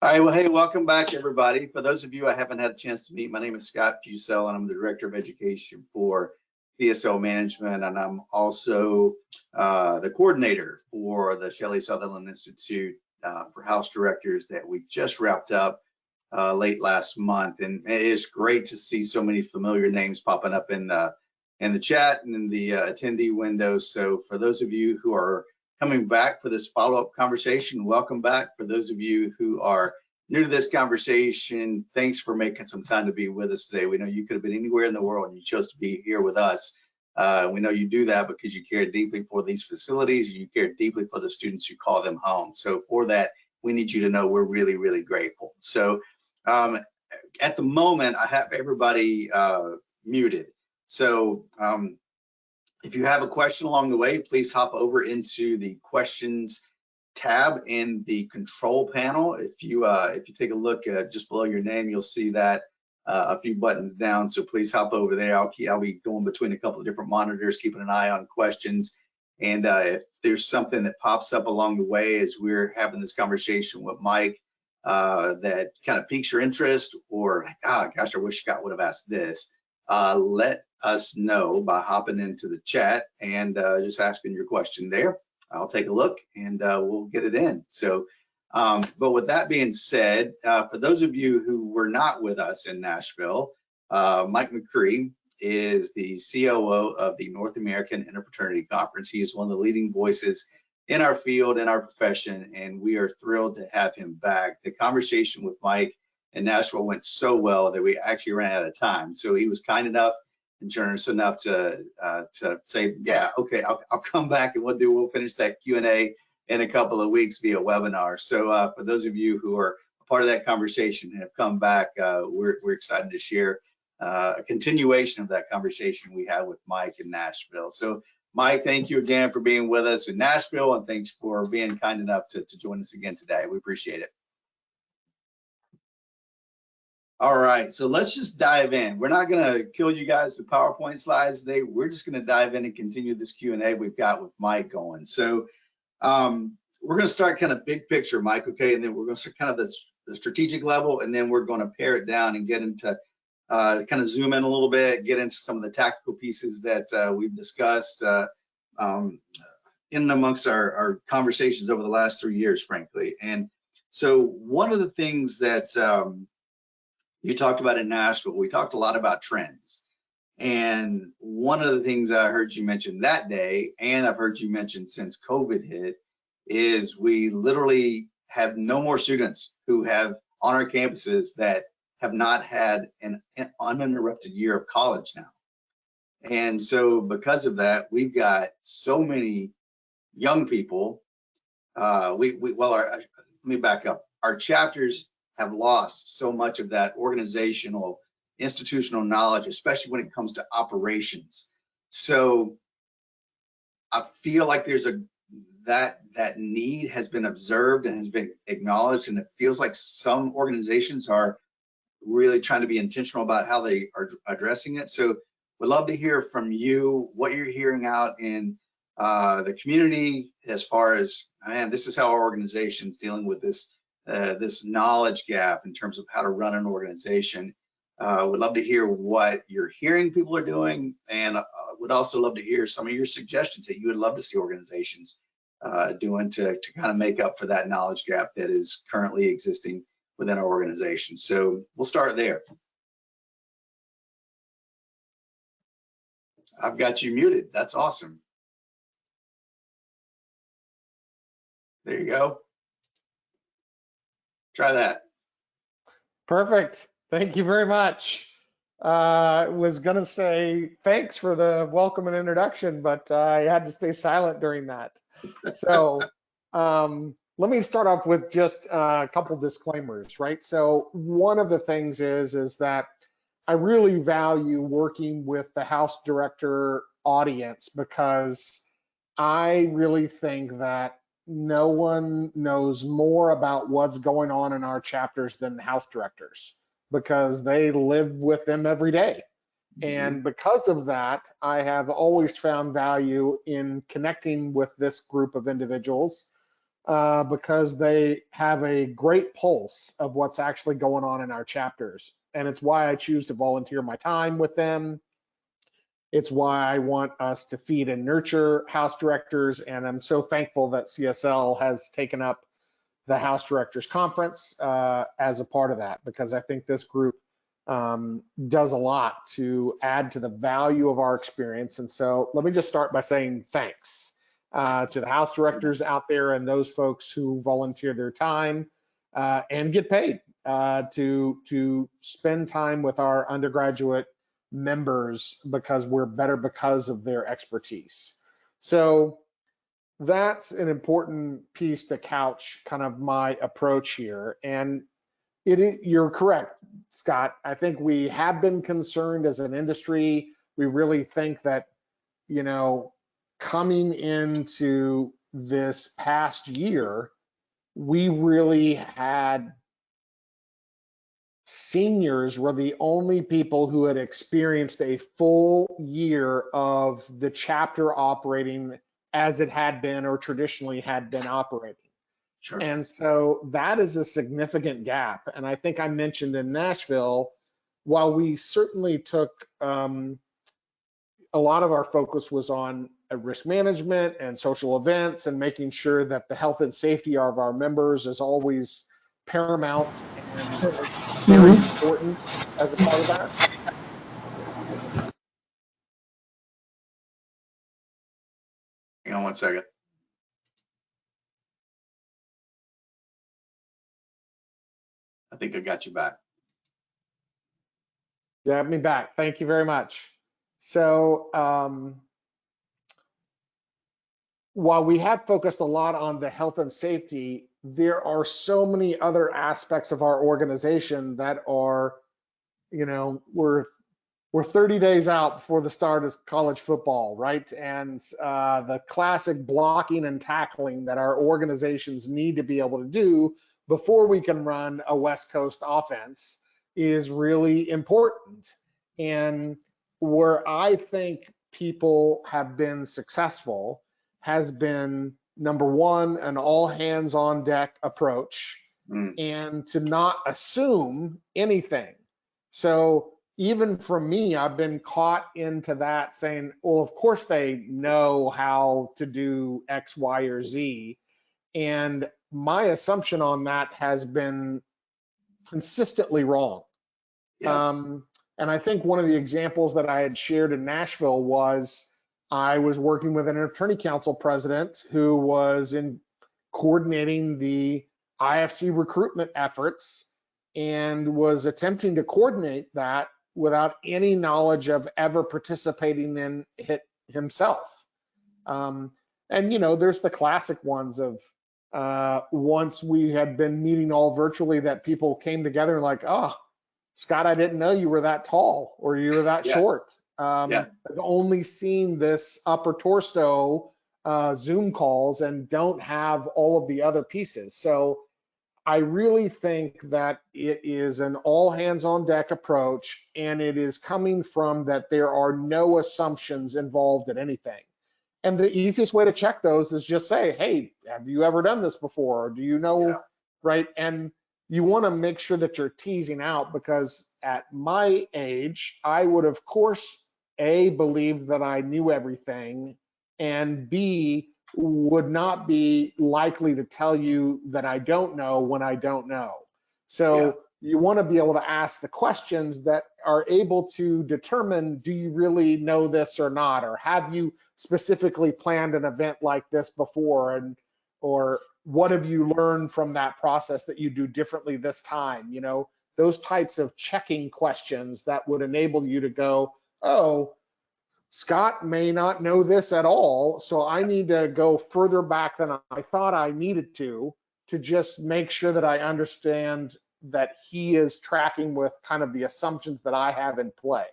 All right, well, hey, welcome back, everybody. For those of you I haven't had a chance to meet, my name is Scott Fussell, and I'm the Director of Education for PSL Management, and I'm also the coordinator for the Shelley Sutherland Institute for House Directors that we just wrapped up late last month. And it is great to see so many familiar names popping up in the chat and in the attendee window. So for those of you who are coming back for this follow-up conversation, welcome back. For those of you who are new to this conversation, thanks for making some time to be with us today. We know you could have been anywhere in the world and you chose to be here with us. We know you do that because you care deeply for these facilities. You care deeply for the students who call them home. So for that, we need you to know we're really, really grateful. So at the moment, I have everybody muted. So if you have a question along the way, please hop over into the questions tab in the control panel. If you take a look just below your name, you'll see that a few buttons down. So please hop over there. I'll be going between a couple of different monitors, keeping an eye on questions. And if there's something that pops up along the way as we're having this conversation with Mike that kind of piques your interest, or gosh, I wish Scott would have asked this, let us know by hopping into the chat and just asking your question there. I'll take a look and we'll get it in. So, but with that being said, for those of you who were not with us in Nashville, Mike McCree is the COO of the North American Interfraternity Conference. He is one of the leading voices in our field, in our profession, and we are thrilled to have him back. The conversation with Mike in Nashville went so well that we actually ran out of time. So he was kind enough and generous enough to say, yeah, okay, I'll come back and we'll finish that Q&A in a couple of weeks via webinar. So for those of you who are a part of that conversation and have come back, we're excited to share a continuation of that conversation we had with Mike in Nashville. So Mike, thank you again for being with us in Nashville, and thanks for being kind enough to join us again today. We appreciate it. All right, so let's just dive in. We're not gonna kill you guys with PowerPoint slides today. We're just gonna dive in and continue this Q&A we've got with Mike going. So we're gonna start kind of big picture, Mike, okay? And then we're gonna start kind of the strategic level, and then we're gonna pare it down and get into kind of zoom in a little bit, get into some of the tactical pieces that we've discussed in and amongst our conversations over the last 3 years, frankly. And so one of the things that you talked about in Nashville, we talked a lot about trends. And one of the things I heard you mention that day, and I've heard you mention since COVID hit, is we literally have no more students who have on our campuses that have not had an uninterrupted year of college now. And so because of that, we've got so many young people. Let me back up. Our chapters have lost so much of that organizational, institutional knowledge, especially when it comes to operations. So I feel like there's that need has been observed and has been acknowledged, and it feels like some organizations are really trying to be intentional about how they are addressing it. So we'd love to hear from you what you're hearing out in the community as far as, man, this is how our organization's dealing with this knowledge gap in terms of how to run an organization. Would love to hear what you're hearing people are doing, and would also love to hear some of your suggestions that you would love to see organizations doing to kind of make up for that knowledge gap that is currently existing within our organization. So we'll start there. I've got you muted. That's awesome. There you go. Try that. Perfect. Thank you very much. Was going to say thanks for the welcome and introduction, but I had to stay silent during that. So let me start off with just a couple disclaimers, right? So one of the things is that I really value working with the house director audience, because I really think that no one knows more about what's going on in our chapters than house directors, because they live with them every day. And because of that, I have always found value in connecting with this group of individuals because they have a great pulse of what's actually going on in our chapters. And it's why I choose to volunteer my time with them. It's why I want us to feed and nurture House directors. And I'm so thankful that CSL has taken up the House Directors Conference as a part of that, because I think this group does a lot to add to the value of our experience. And so let me just start by saying thanks to the House directors out there and those folks who volunteer their time and get paid to spend time with our undergraduate members, because we're better because of their expertise. So that's an important piece to couch kind of my approach here. And you're correct, Scott. I think we have been concerned as an industry. We really think that, you know, coming into this past year, we really had seniors were the only people who had experienced a full year of the chapter operating as it had been or traditionally had been operating. Sure. And so that is a significant gap. And I think I mentioned in Nashville, while we certainly took a lot of our focus was on risk management and social events and making sure that the health and safety of our members is always paramount and very important as a part of that. Hang on one second. I think I got you back. You have me back. Thank you very much. So while we have focused a lot on the health and safety, there are so many other aspects of our organization that are, you know, we're 30 days out before the start of college football, right? And the classic blocking and tackling that our organizations need to be able to do before we can run a West Coast offense is really important. And where I think people have been successful has been, number one, an all hands on deck approach, and to not assume anything. So even from me, I've been caught into that saying, well, of course they know how to do X, Y, or Z. And my assumption on that has been consistently wrong. Yeah. And I think one of the examples that I had shared in Nashville was I was working with an attorney council president who was in coordinating the IFC recruitment efforts and was attempting to coordinate that without any knowledge of ever participating in it himself. And, you know, there's the classic ones of once we had been meeting all virtually that people came together and like, oh, Scott, I didn't know you were that tall or you were that short. I've only seen this upper torso Zoom calls and don't have all of the other pieces. So I really think that it is an all hands on deck approach, and it is coming from that there are no assumptions involved in anything. And the easiest way to check those is just say, hey, have you ever done this before? Or do you know, right? And you want to make sure that you're teasing out, because at my age, I would, of course, A, believe that I knew everything, and B, would not be likely to tell you that I don't know when I don't know. So you want to be able to ask the questions that are able to determine, do you really know this or not? Or have you specifically planned an event like this before? And, or what have you learned from that process that you do differently this time? You know, those types of checking questions that would enable you to go, oh, Scott may not know this at all, so I need to go further back than I thought I needed to just make sure that I understand that he is tracking with kind of the assumptions that I have in play.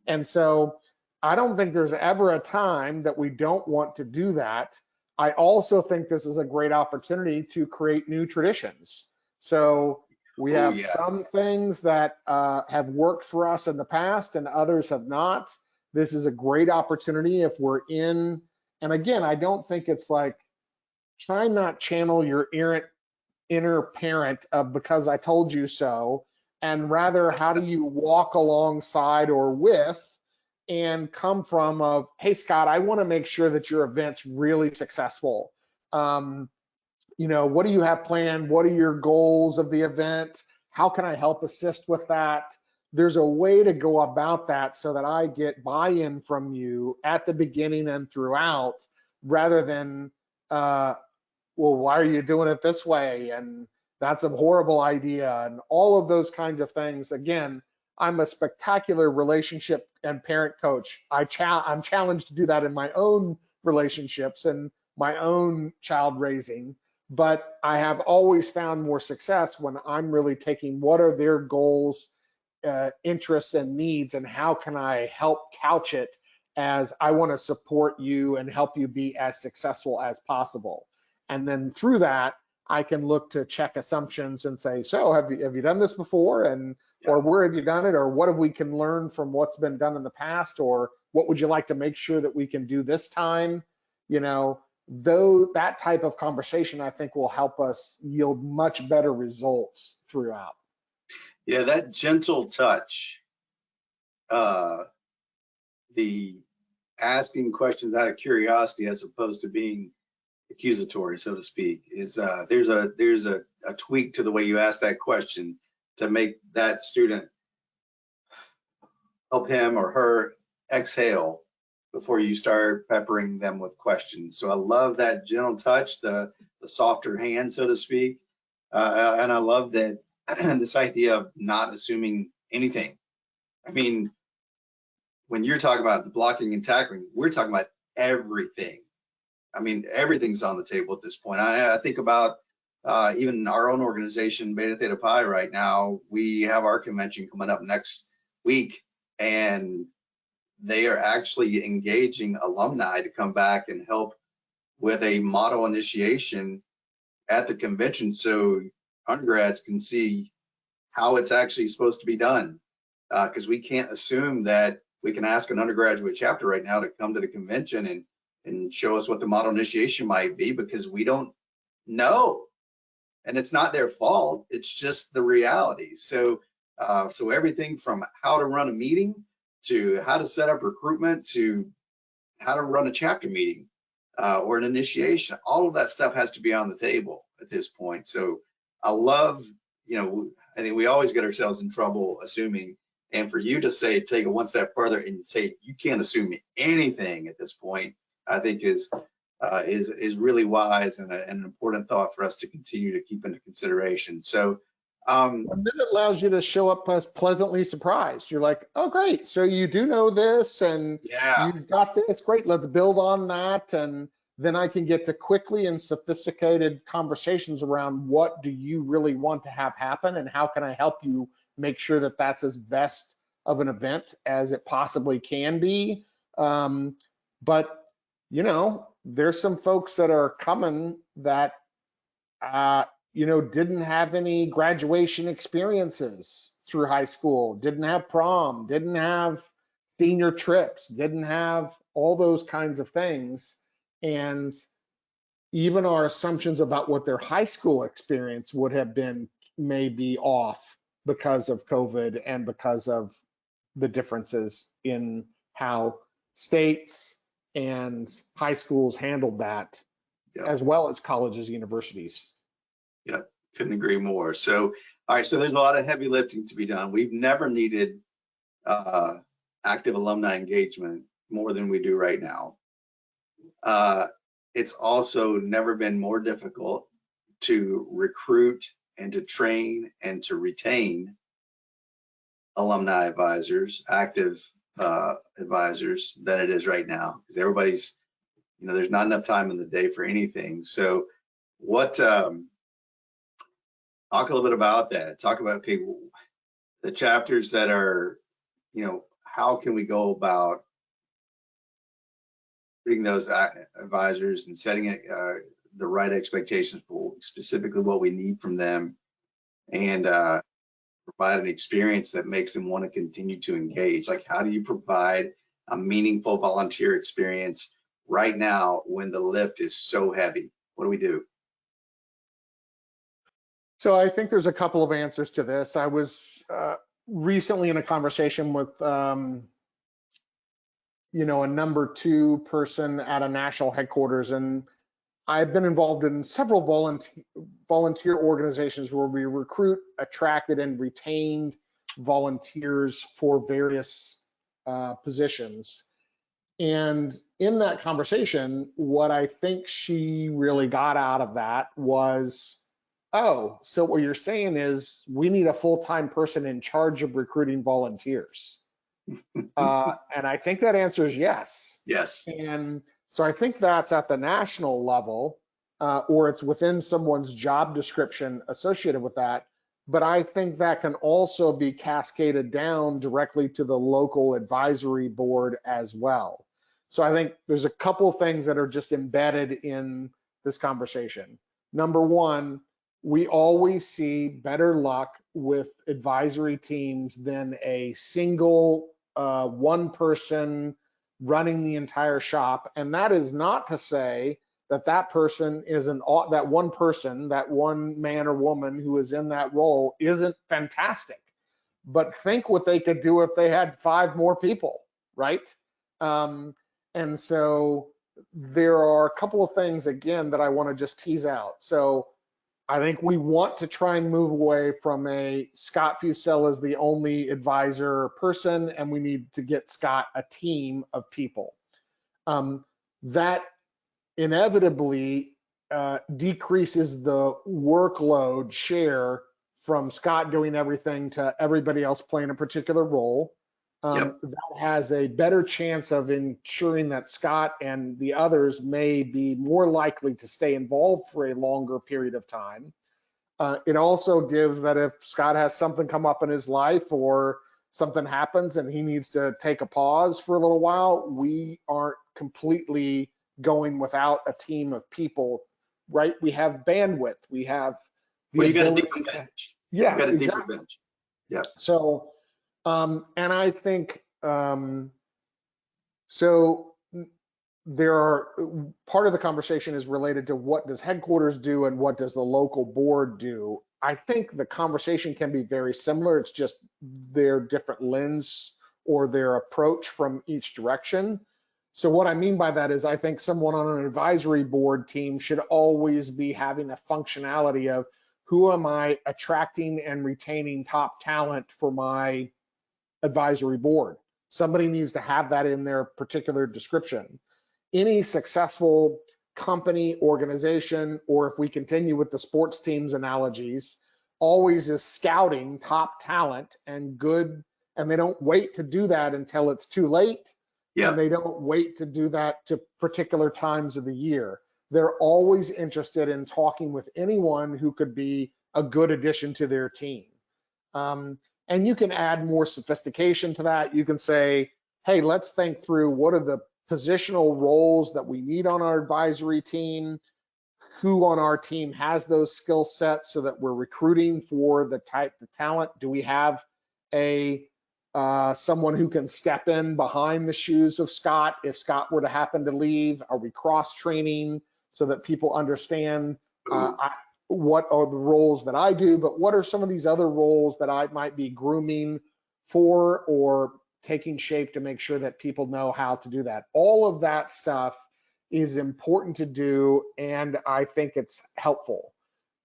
And so I don't think there's ever a time that we don't want to do that. I also think this is a great opportunity to create new traditions. So we have some things that have worked for us in the past and others have not. This is a great opportunity if we're in, and again, I don't think it's like try not channel your inner parent of because I told you so, and rather how do you walk alongside or with and come from of, hey, Scott, I want to make sure that your event's really successful. What do you have planned? What are your goals of the event? How can I help assist with that? There's a way to go about that so that I get buy-in from you at the beginning and throughout, rather than, well, why are you doing it this way? And that's a horrible idea. And all of those kinds of things. Again, I'm a spectacular relationship and parent coach. I'm challenged to do that in my own relationships and my own child raising. But I have always found more success when I'm really taking what are their goals, interests, and needs, and how can I help couch it as I want to support you and help you be as successful as possible. And then through that, I can look to check assumptions and say, so have you done this before? And or where have you done it? Or what have we can learn from what's been done in the past? Or what would you like to make sure that we can do this time? Though that type of conversation, I think, will help us yield much better results throughout. Yeah, that gentle touch, the asking questions out of curiosity as opposed to being accusatory, so to speak, is there's a tweak to the way you ask that question to make that student, help him or her exhale before you start peppering them with questions. So I love that gentle touch, the softer hand, so to speak. And I love that this idea of not assuming anything. I mean, when you're talking about the blocking and tackling, we're talking about everything. I mean, everything's on the table at this point. I think about even our own organization, Beta Theta Pi, right now. We have our convention coming up next week, and they are actually engaging alumni to come back and help with a model initiation at the convention so undergrads can see how it's actually supposed to be done. Because we can't assume that we can ask an undergraduate chapter right now to come to the convention and show us what the model initiation might be, because we don't know. And it's not their fault, it's just the reality. So everything from how to run a meeting to how to set up recruitment to how to run a chapter meeting or an initiation, all of that stuff has to be on the table at this point. So I love, I think we always get ourselves in trouble assuming, and for you to say, take it one step further and say, you can't assume anything at this point, I think is really wise and an important thought for us to continue to keep into consideration. So, and then it allows you to show up as pleasantly surprised. You're like, oh, great. So you do know this and you've got this. Great. Let's build on that. And then I can get to quickly and sophisticated conversations around what do you really want to have happen and how can I help you make sure that that's as best of an event as it possibly can be. But there's some folks that are coming that didn't have any graduation experiences through high school, didn't have prom, didn't have senior trips, didn't have all those kinds of things. And even our assumptions about what their high school experience would have been may be off because of COVID and because of the differences in how states and high schools handled that, as well as colleges, universities. Yeah, couldn't agree more. So, all right, so there's a lot of heavy lifting to be done. We've never needed active alumni engagement more than we do right now. It's also never been more difficult to recruit and to train and to retain alumni advisors, active advisors, than it is right now, because everybody's, there's not enough time in the day for anything. So what, talk a little bit about that. Talk about, okay, the chapters that are, how can we go about putting those advisors and setting the right expectations for specifically what we need from them, and provide an experience that makes them want to continue to engage. Like, how do you provide a meaningful volunteer experience right now when the lift is so heavy? What do we do? So I think there's a couple of answers to this. I was recently in a conversation with, a number 2 person at a national headquarters, and I've been involved in several volunteer organizations where we recruit, attracted, and retained volunteers for various positions. And in that conversation, what I think she really got out of that was, oh, so what you're saying is we need a full-time person in charge of recruiting volunteers. And I think that answer is yes. Yes. And so I think that's at the national level, or it's within someone's job description associated with that. But I think that can also be cascaded down directly to the local advisory board as well. So I think there's a couple of things that are just embedded in this conversation. Number 1, we always see better luck with advisory teams than a single one person running the entire shop. And that is not to say that person is that one person, that one man or woman who is in that role isn't fantastic. But think what they could do if they had 5 more people, right? And so there are a couple of things, again, that I want to just tease out. So I think we want to try and move away from a Scott Fussell as the only advisor person, and we need to get Scott a team of people. That inevitably decreases the workload share from Scott doing everything to everybody else playing a particular role. Yep. That has a better chance of ensuring that Scott and the others may be more likely to stay involved for a longer period of time. It also gives that if Scott has something come up in his life or something happens and he needs to take a pause for a little while, we aren't completely going without a team of people, right? We have bandwidth. We have the you got a ability deeper to, bench. yeah, You got a deeper exactly. bench. Yeah. So, and I think, so there are, part of the conversation is related to what does headquarters do and what does the local board do. I think the conversation can be very similar. It's just their different lens or their approach from each direction. So what I mean by that is I think someone on an advisory board team should always be having a functionality of who am I attracting and retaining top talent for my advisory board. Somebody needs to have that in their particular description. Any successful company, organization, or if we continue with the sports teams analogies, always is scouting top talent and good, and they don't wait to do that until it's too late. Yeah. And they don't wait to do that to particular times of the year. They're always interested in talking with anyone who could be a good addition to their team. And you can add more sophistication to that. You can say, hey, let's think through what are the positional roles that we need on our advisory team, who on our team has those skill sets so that we're recruiting for the type of talent. Do we have someone who can step in behind the shoes of Scott if Scott were to happen to leave? Are we cross-training so that people understand what are the roles that I do, but what are some of these other roles that I might be grooming for or taking shape to make sure that people know how to do that? All of that stuff is important to do, and I think it's helpful.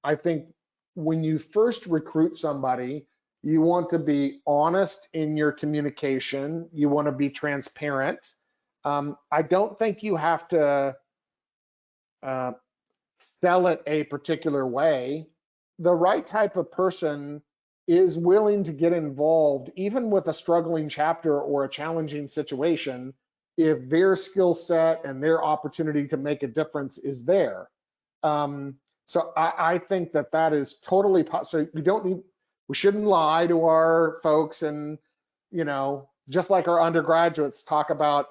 I think when you first recruit somebody, you want to be honest in your communication. You want to be transparent. I don't think you have to sell it a particular way. The right type of person is willing to get involved, even with a struggling chapter or a challenging situation, if their skill set and their opportunity to make a difference is there. So I think that is totally possible. So we shouldn't lie to our folks, and just like our undergraduates talk about,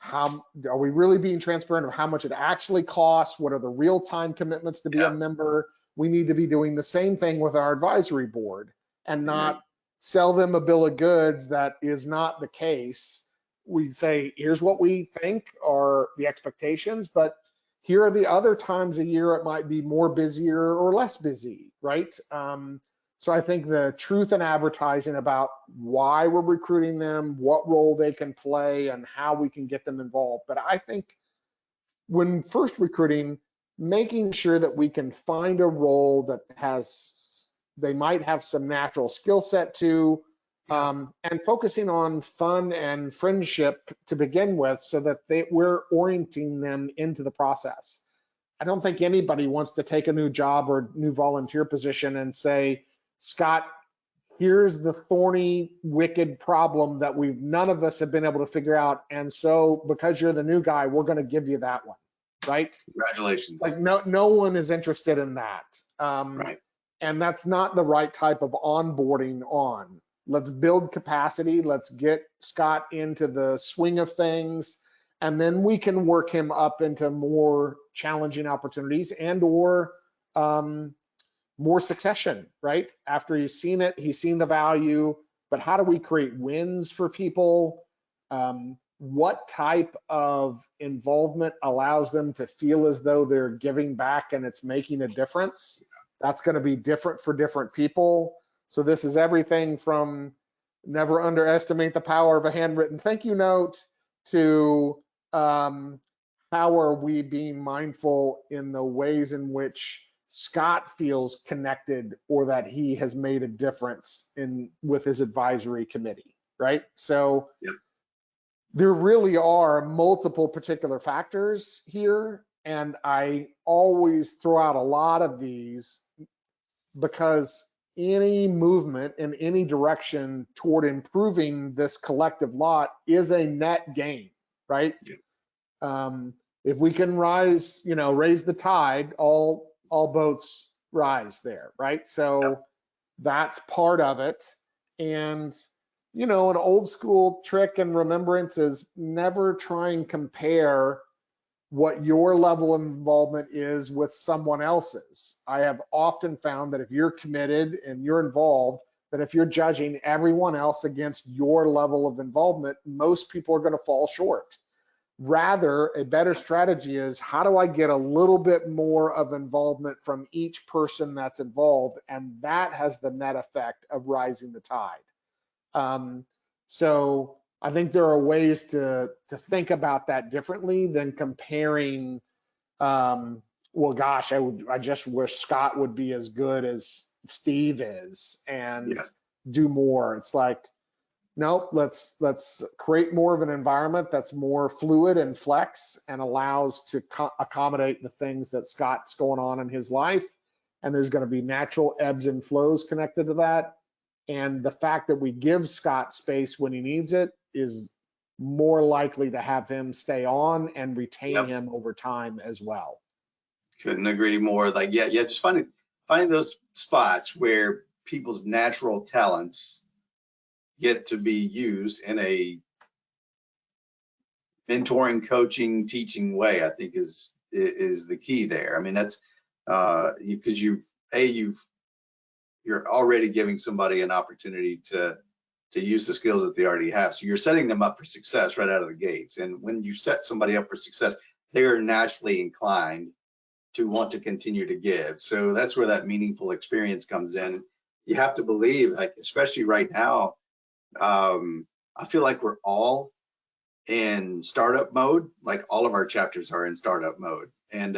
how are we really being transparent of how much it actually costs? What are the real-time commitments to be a member? We need to be doing the same thing with our advisory board and not sell them a bill of goods that is not the case. We say, here's what we think are the expectations, but here are the other times a year it might be more busier or less busy, right? So I think the truth in advertising about why we're recruiting them, what role they can play, and how we can get them involved. But I think when first recruiting, making sure that we can find a role that they might have some natural skill set to, and focusing on fun and friendship to begin with, so that we're orienting them into the process. I don't think anybody wants to take a new job or new volunteer position and say, Scott, here's the thorny, wicked problem that none of us have been able to figure out. And so because you're the new guy, we're going to give you that one, right? Congratulations. Like no one is interested in that. Right. And that's not the right type of onboarding on. Let's build capacity. Let's get Scott into the swing of things. And then we can work him up into more challenging opportunities and/or more succession, right? After he's seen it, he's seen the value, but how do we create wins for people? What type of involvement allows them to feel as though they're giving back and it's making a difference? That's going to be different for different people. So this is everything from never underestimate the power of a handwritten thank you note to how are we being mindful in the ways in which Scott feels connected or that he has made a difference with his advisory committee, right? So there really are multiple particular factors here, and I always throw out a lot of these because any movement in any direction toward improving this collective lot is a net gain, right? If we can raise the tide, all boats rise there, right? So that's part of it. And, an old school trick and remembrance is never try and compare what your level of involvement is with someone else's. I have often found that if you're committed and you're involved, that if you're judging everyone else against your level of involvement, most people are going to fall short. Rather, a better strategy is, how do I get a little bit more of involvement from each person that's involved? And that has the net effect of rising the tide. So I think there are ways to think about that differently than comparing, well, gosh, I just wish Scott would be as good as Steve is and do more. It's like, nope, let's create more of an environment that's more fluid and flex and allows to accommodate the things that Scott's going on in his life. And there's going to be natural ebbs and flows connected to that. And the fact that we give Scott space when he needs it is more likely to have him stay on and retain him over time as well. Couldn't agree more. Like, just finding those spots where people's natural talents get to be used in a mentoring, coaching, teaching way, I think is the key there. I mean, that's because you're already giving somebody an opportunity to use the skills that they already have. So you're setting them up for success right out of the gates. And when you set somebody up for success, they are naturally inclined to want to continue to give. So that's where that meaningful experience comes in. You have to believe, like, especially right now, I feel like we're all in startup mode. Like, all of our chapters are in startup mode. And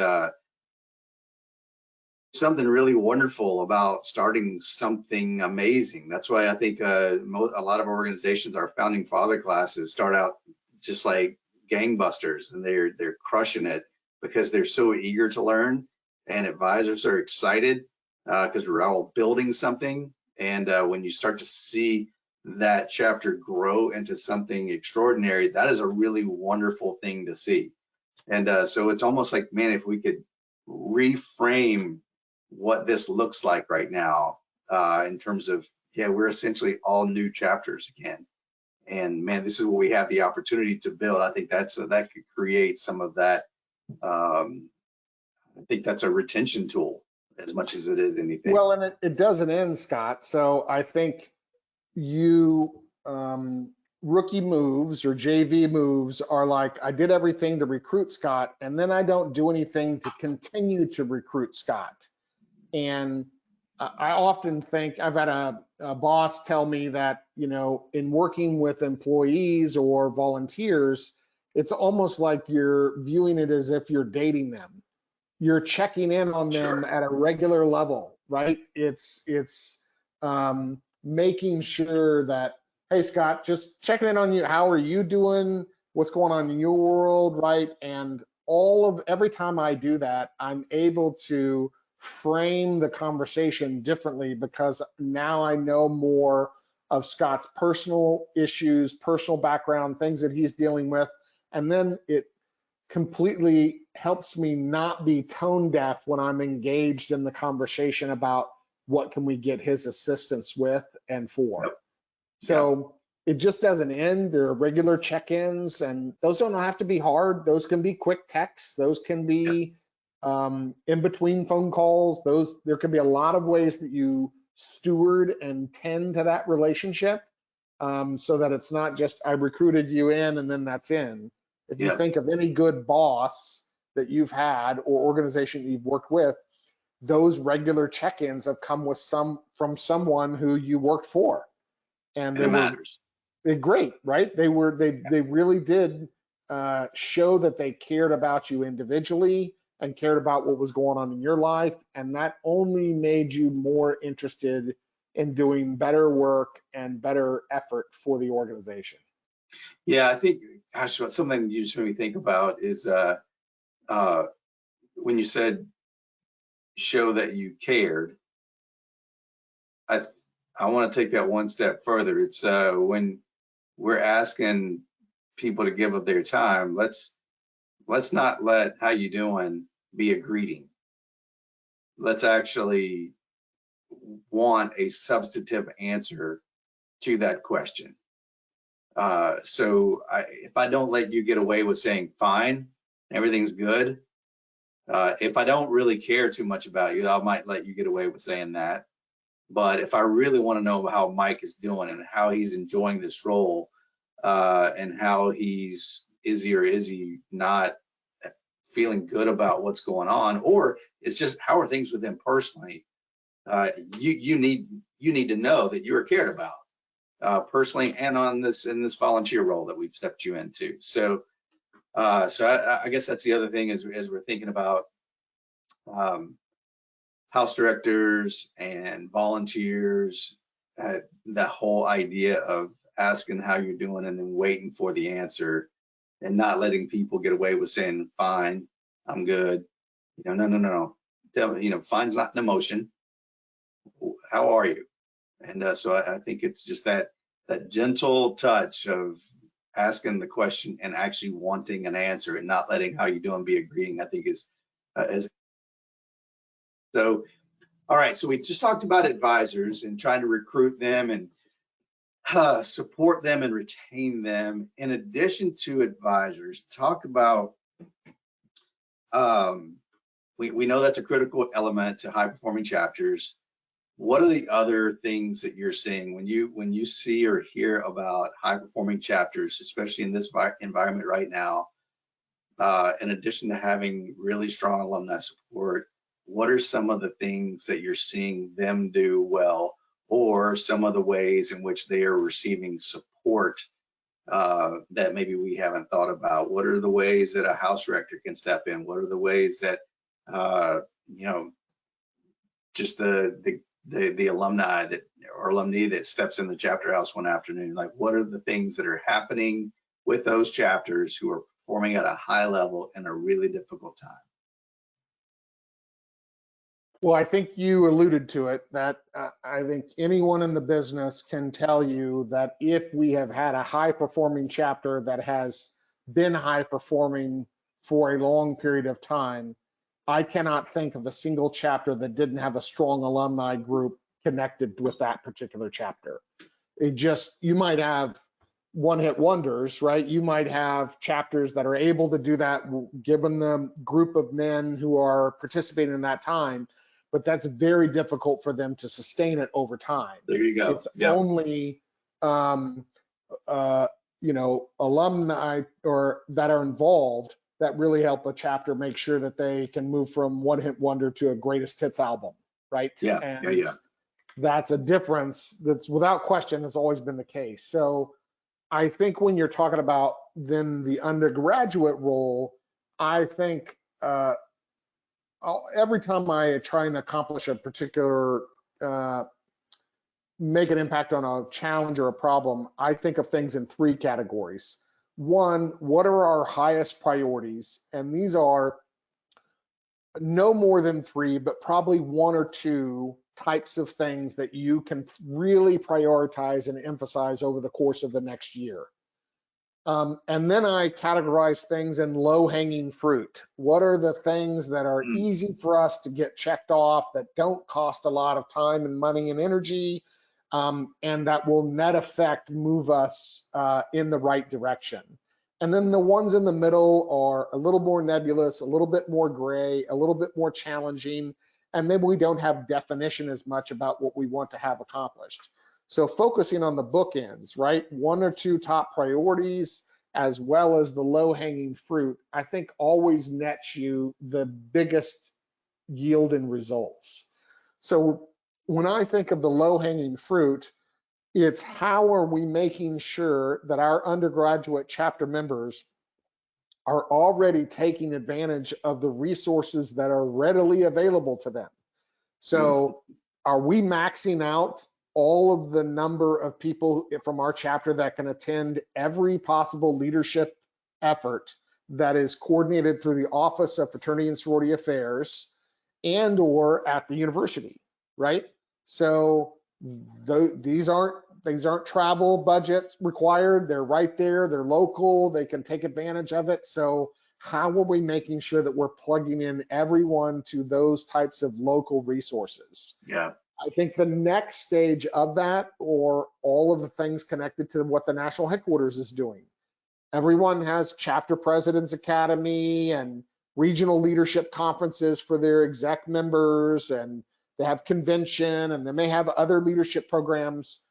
something really wonderful about starting something amazing. That's why I think a lot of organizations, our founding father classes, start out just like gangbusters, and they're crushing it because they're so eager to learn, and advisors are excited because we're all building something. And when you start to see that chapter grow into something extraordinary, that is a really wonderful thing to see. And so it's almost like, man, if we could reframe what this looks like right now in terms of, we're essentially all new chapters again. And man, this is what we have the opportunity to build. I think that could create some of that. I think that's a retention tool as much as it is anything. Well, and it doesn't end, Scott. So I think you rookie moves or JV moves are like, I did everything to recruit Scott, and then I don't do anything to continue to recruit Scott. And I often think, I've had a boss tell me that, you know, in working with employees or volunteers, it's almost like you're viewing it as if you're dating them. You're checking in on them Sure. at a regular level, right? It's making sure that, hey, Scott, just checking in on you. How are you doing? What's going on in your world, right? And every time I do that, I'm able to frame the conversation differently because now I know more of Scott's personal issues, personal background, things that he's dealing with. And then it completely helps me not be tone deaf when I'm engaged in the conversation about what can we get his assistance with and for. Yep. So it just doesn't end. There are regular check-ins, and those don't have to be hard. Those can be quick texts. Those can be in between phone calls. There can be a lot of ways that you steward and tend to that relationship, so that it's not just I recruited you in and then that's in. If you Yeah. think of any good boss that you've had or organization that you've worked with, those regular check-ins have come from someone who you worked for, and And it matters. they're great, right? They really did show that they cared about you individually and cared about what was going on in your life, and that only made you more interested in doing better work and better effort for the organization. Yeah, I think, gosh, something you just made me think about is when you said show that you cared. I I want to take that one step further. It's when we're asking people to give of their time, let's not let how you doing be a greeting. Let's actually want a substantive answer to that question. If I don't let you get away with saying fine, everything's good. If I don't really care too much about you, I might let you get away with saying that. But if I really want to know how Mike is doing and how he's enjoying this role, and how is he or is he not feeling good about what's going on, or it's just how are things with him personally, you need to know that you are cared about, personally and in this volunteer role that we've stepped you into. So I guess that's the other thing as we're thinking about house directors and volunteers, that whole idea of asking how you're doing and then waiting for the answer and not letting people get away with saying, fine, I'm good. No. Fine's not an emotion. How are you? And so I think it's just that gentle touch of asking the question and actually wanting an answer and not letting how you doing be a greeting, I think is so. All right, so we just talked about advisors and trying to recruit them and support them and retain them. In addition to advisors, talk about, we know that's a critical element to high performing chapters. What are the other things that you're seeing when you see or hear about high performing chapters, especially in this environment right now? In addition to having really strong alumni support, what are some of the things that you're seeing them do well, or some of the ways in which they are receiving support that maybe we haven't thought about? What are the ways that a house director can step in? What are the ways that just the alumni or alumni that steps in the chapter house one afternoon? Like, what are the things that are happening with those chapters who are performing at a high level in a really difficult time? Well, I think you alluded to it, that I think anyone in the business can tell you that if we have had a high performing chapter that has been high performing for a long period of time, I cannot think of a single chapter that didn't have a strong alumni group connected with that particular chapter. You might have one-hit wonders, right? You might have chapters that are able to do that given the group of men who are participating in that time, but that's very difficult for them to sustain it over time. There you go. It's only alumni or that are involved that really help a chapter make sure that they can move from one hit wonder to a greatest hits album, right? Yeah, And that's a difference that's without question has always been the case. So I think when you're talking about then the undergraduate role, I think every time I try and accomplish a particular make an impact on a challenge or a problem, I think of things in three categories. One, what are our highest priorities? And these are no more than three, but probably one or two types of things that you can really prioritize and emphasize over the course of the next year. And then I categorize things in low-hanging fruit. What are the things that are easy for us to get checked off, that don't cost a lot of time and money and energy, and that will net effect move us in the right direction? And then the ones in the middle are a little more nebulous, a little bit more gray, a little bit more challenging, and maybe we don't have definition as much about what we want to have accomplished. So focusing on the bookends, right? One or two top priorities, as well as the low-hanging fruit, I think always nets you the biggest yield and results. So when I think of the low-hanging fruit, it's how are we making sure that our undergraduate chapter members are already taking advantage of the resources that are readily available to them. So are we maxing out all of the number of people from our chapter that can attend every possible leadership effort that is coordinated through the Office of Fraternity and Sorority Affairs and or at the university, right? So these aren't travel budgets required. They're right there. They're local. They can take advantage of it. So how are we making sure that we're plugging in everyone to those types of local resources? Yeah. I think the next stage of that, or all of the things connected to what the national headquarters is doing. Everyone has chapter presidents academy and regional leadership conferences for their exec members, and they have convention, and they may have other leadership programs.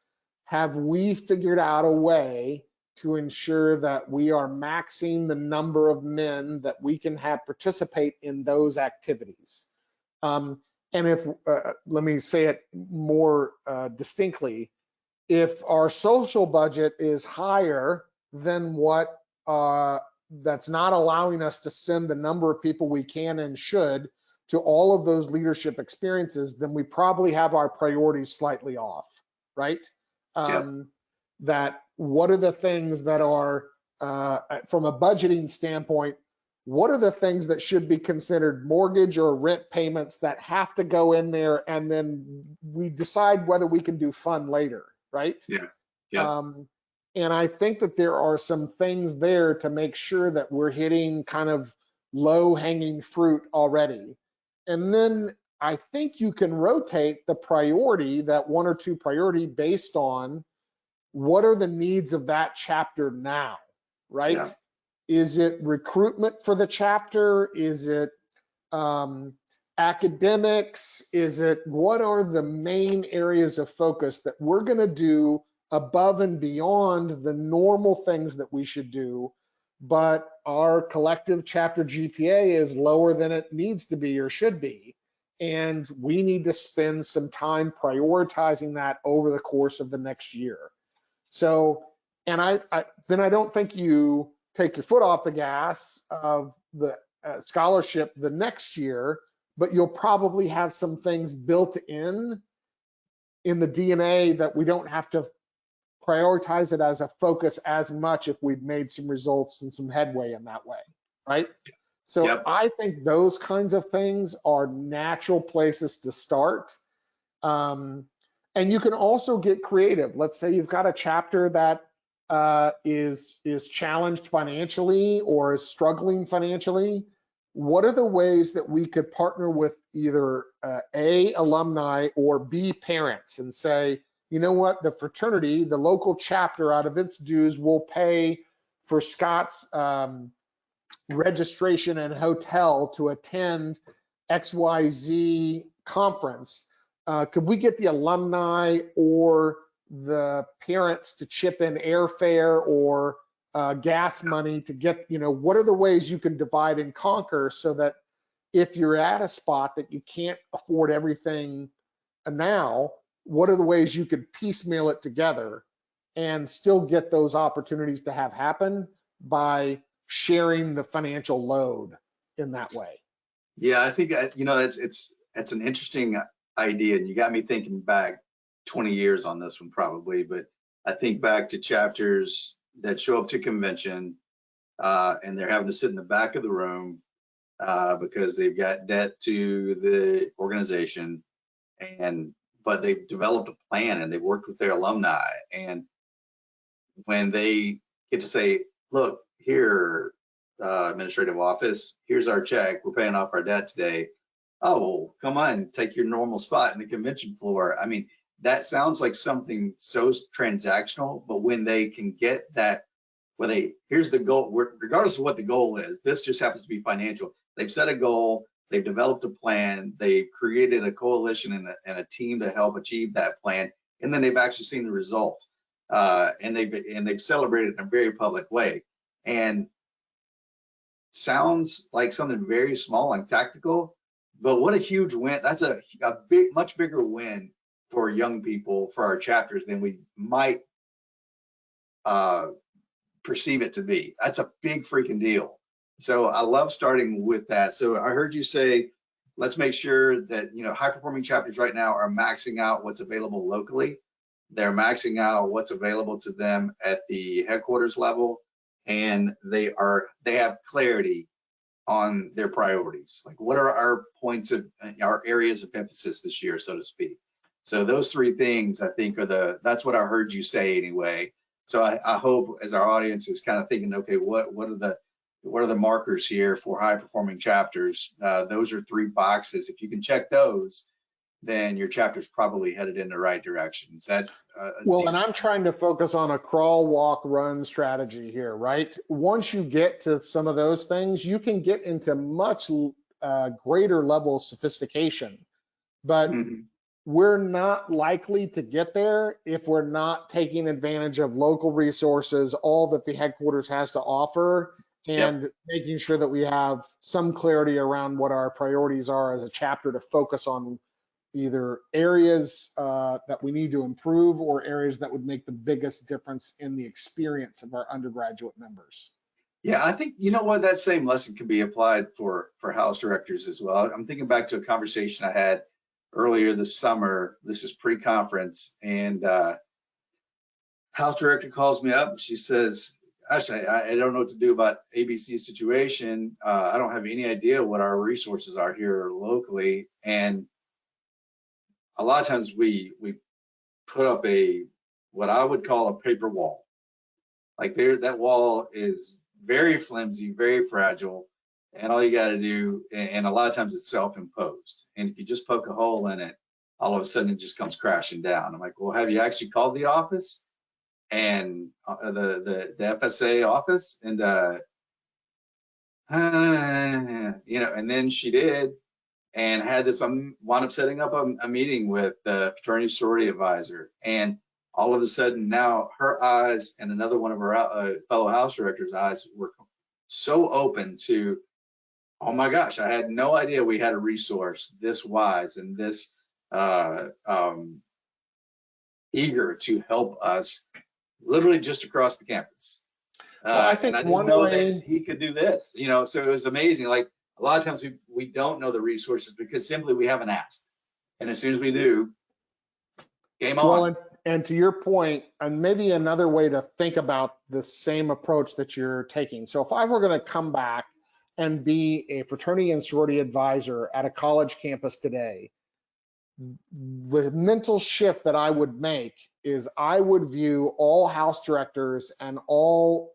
Have we figured out a way to ensure that we are maxing the number of men that we can have participate in those activities? And if, let me say it more distinctly, if our social budget is higher than what that's not allowing us to send the number of people we can and should to all of those leadership experiences, then we probably have our priorities slightly off, right? That what are the things that are, from a budgeting standpoint, what are the things that should be considered mortgage or rent payments that have to go in there, and then we decide whether we can do fun later, right? And I think that there are some things there to make sure that we're hitting kind of low-hanging fruit already. And then I think you can rotate the priority, that one or two priority, based on what are the needs of that chapter now, right? Is it recruitment for the chapter? Is it academics? Is it, what are the main areas of focus that we're going to do above and beyond the normal things that we should do, but our collective chapter GPA is lower than it needs to be or should be, and we need to spend some time prioritizing that over the course of the next year. So, and I don't think you take your foot off the gas of the scholarship the next year, but you'll probably have some things built in the DNA that we don't have to prioritize it as a focus as much if we've made some results and some headway in that way, right? So I think those kinds of things are natural places to start. And you can also get creative. Let's say you've got a chapter that is challenged financially or is struggling financially. What are the ways that we could partner with either A, alumni, or B, parents, and say, you know what, the fraternity, the local chapter, out of its dues will pay for Scott's registration and hotel to attend XYZ conference. Could we get the alumni or the parents to chip in airfare or gas money to get, what are the ways you can divide and conquer so that if you're at a spot that you can't afford everything now, what are the ways you could piecemeal it together and still get those opportunities to have happen by sharing the financial load in that way? Yeah, I think it's an interesting idea, and you got me thinking back 20 years on this one probably, but I think back to chapters that show up to convention and they're having to sit in the back of the room because they've got debt to the organization, but they've developed a plan and they've worked with their alumni, and when they get to say, look here, administrative office, here's our check, we're paying off our debt today. Oh, well, come on, take your normal spot in the convention floor. I mean, that sounds like something so transactional, but when they can get that, here's the goal, regardless of what the goal is, this just happens to be financial. They've set a goal, they've developed a plan, they've created a coalition and a team to help achieve that plan, and then they've actually seen the result. And they've celebrated in a very public way. And sounds like something very small and tactical, but what a huge win. That's a much bigger win for young people, for our chapters, than we might perceive it to be. That's a big freaking deal. So I love starting with that. So I heard you say, let's make sure that, high performing chapters right now are maxing out what's available locally. They're maxing out what's available to them at the headquarters level, and they have clarity on their priorities. Like, what are our our areas of emphasis this year, so to speak. So those three things, I think, that's what I heard you say anyway. So I hope, as our audience is kind of thinking, okay, what are the markers here for high performing chapters? Those are three boxes. If you can check those, then your chapter's probably headed in the right direction. Is that well, and I'm trying to focus on a crawl, walk, run strategy here, right? Once you get to some of those things, you can get into much greater level of sophistication, but we're not likely to get there if we're not taking advantage of local resources, all that the headquarters has to offer, and making sure that we have some clarity around what our priorities are as a chapter to focus on either areas that we need to improve or areas that would make the biggest difference in the experience of our undergraduate members. Yeah, I think, that same lesson can be applied for house directors as well. I'm thinking back to a conversation I had earlier this summer. This is pre-conference, and house director calls me up and she says, gosh, I don't know what to do about ABC situation. I don't have any idea what our resources are here locally. And a lot of times we put up what I would call a paper wall. Like that wall is very flimsy, very fragile, and all you got to do, and a lot of times it's self-imposed. And if you just poke a hole in it, all of a sudden it just comes crashing down. I'm like, well, have you actually called the office and the FSA office? And and then she did. And had this, wound up setting up a meeting with the fraternity sorority advisor. And all of a sudden now her eyes and another one of her fellow house directors' eyes were so open to, oh my gosh, I had no idea we had a resource this wise and this eager to help us literally just across the campus. Well, I think and I didn't know that he could do this, so it was amazing. Like, a lot of times we don't know the resources because simply we haven't asked. And as soon as we do, game on. Well, and to your point, and maybe another way to think about the same approach that you're taking. So if I were going to come back and be a fraternity and sorority advisor at a college campus today, the mental shift that I would make is I would view all house directors and all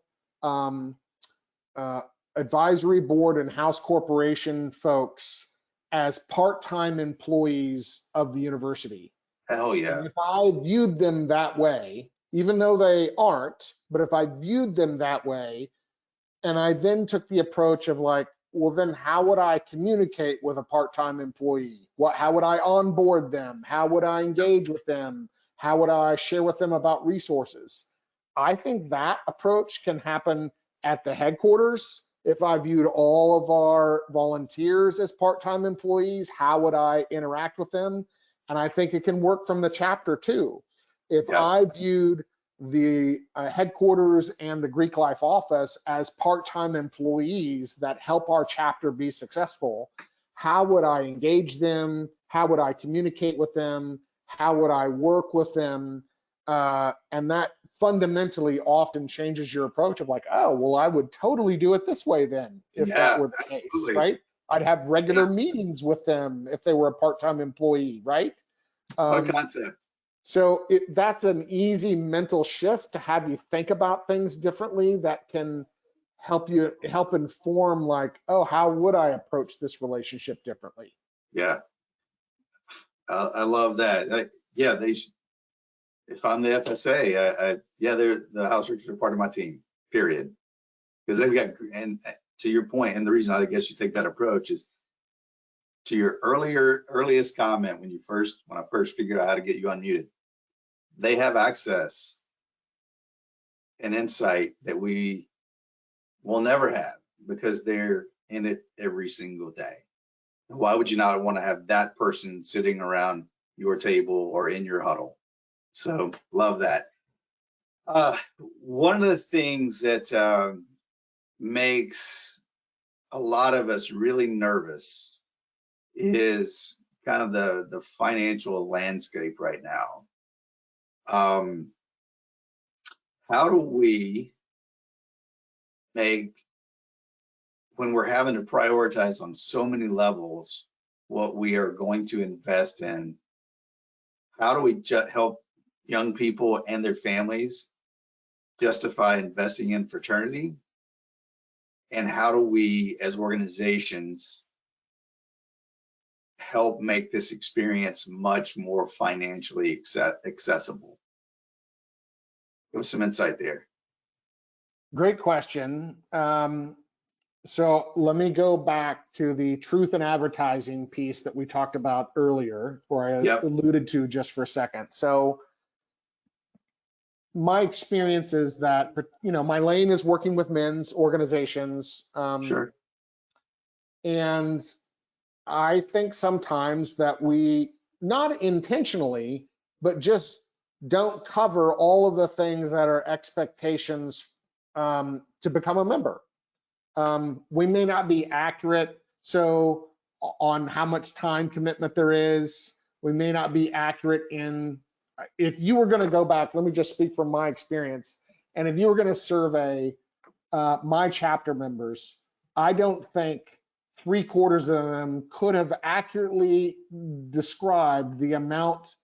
advisory board and house corporation folks as part-time employees of the university. Hell yeah. And if I viewed them that way, even though they aren't, but if I viewed them that way, and I then took the approach of like, well, then how would I communicate with a part-time employee? How would I onboard them? How would I engage with them? How would I share with them about resources? I think that approach can happen at the headquarters. If I viewed all of our volunteers as part-time employees, how would I interact with them? And I think it can work from the chapter too. If Yeah. I viewed the headquarters and the Greek Life office as part-time employees that help our chapter be successful, how would I engage them? How would I communicate with them? How would I work with them? And that fundamentally often changes your approach of like, oh, well, I would totally do it this way then, if that Yeah, were the case, absolutely. right? I'd have regular Yeah. meetings with them if they were a part-time employee, right? What a concept. So that's an easy mental shift to have you think about things differently that can help inform like, oh, how would I approach this relationship differently? Yeah, I love that. Yeah, they should, if I'm the FSA, yeah, they're the house workers are part of my team, period. Because they've got, and to your point, and the reason I guess you take that approach is to your earliest comment when I first figured out how to get you unmuted. They have access and insight that we will never have because they're in it every single day. Why would you not want to have that person sitting around your table or in your huddle? So love that. One of the things that makes a lot of us really nervous is kind of the financial landscape right now. How do we make, when we're having to prioritize on so many levels what we are going to invest in, how do we help young people and their families justify investing in fraternity? And how do we as organizations help make this experience much more financially accessible? Give us some insight there. Great question. So let me go back to the truth in advertising piece that we talked about earlier, or I Yep. alluded to just for a second. So my experience is that, my lane is working with men's organizations. Sure. And I think sometimes that we, not intentionally, but just don't cover all of the things that are expectations to become a member. We may not be accurate so on how much time commitment there is. We may not be accurate in, if you were going to go back, let me just speak from my experience, and if you were going to survey my chapter members, I don't think 3/4 of them could have accurately described the amount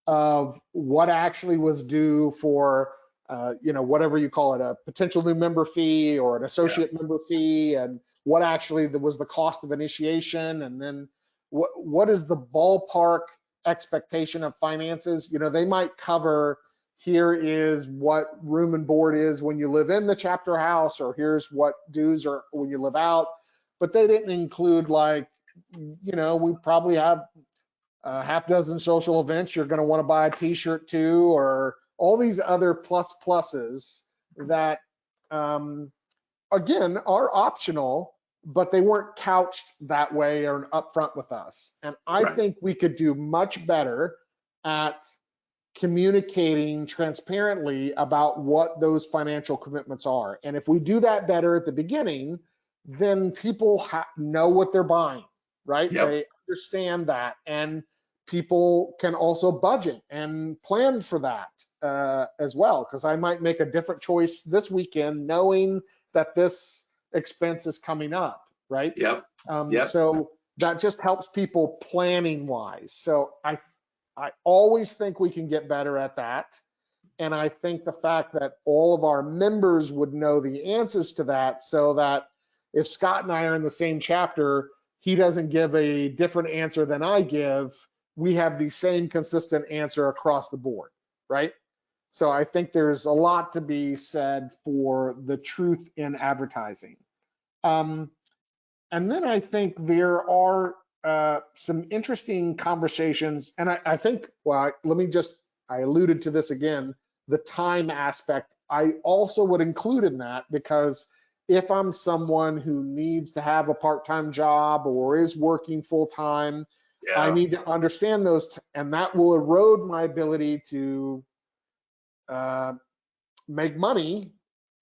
of what actually was due for whatever you call it, a potential new member fee or an associate member fee, and what actually was the cost of initiation, and then what is the ballpark expectation of finances. They might cover, here is what room and board is when you live in the chapter house, or here's what dues are when you live out, but they didn't include like, we probably have a half dozen social events you're going to want to buy a t-shirt to, or all these other pluses that, again, are optional, but they weren't couched that way or upfront with us. And I think we could do much better at communicating transparently about what those financial commitments are. And if we do that better at the beginning, then people know what they're buying, right? Yep. They understand that, and people can also budget and plan for that as well, because I might make a different choice this weekend knowing that this expense is coming up, right? Yep. So that just helps people planning wise. So I always think we can get better at that. And I think the fact that all of our members would know the answers to that, so that if Scott and I are in the same chapter, he doesn't give a different answer than I give, we have the same consistent answer across the board, right? So I think there's a lot to be said for the truth in advertising. And then I think there are some interesting conversations, and I think, well, let me just I alluded to this again, the time aspect, I also would include in that, because if I'm someone who needs to have a part-time job or is working full-time, I Yeah. need to understand those, and that will erode my ability to make money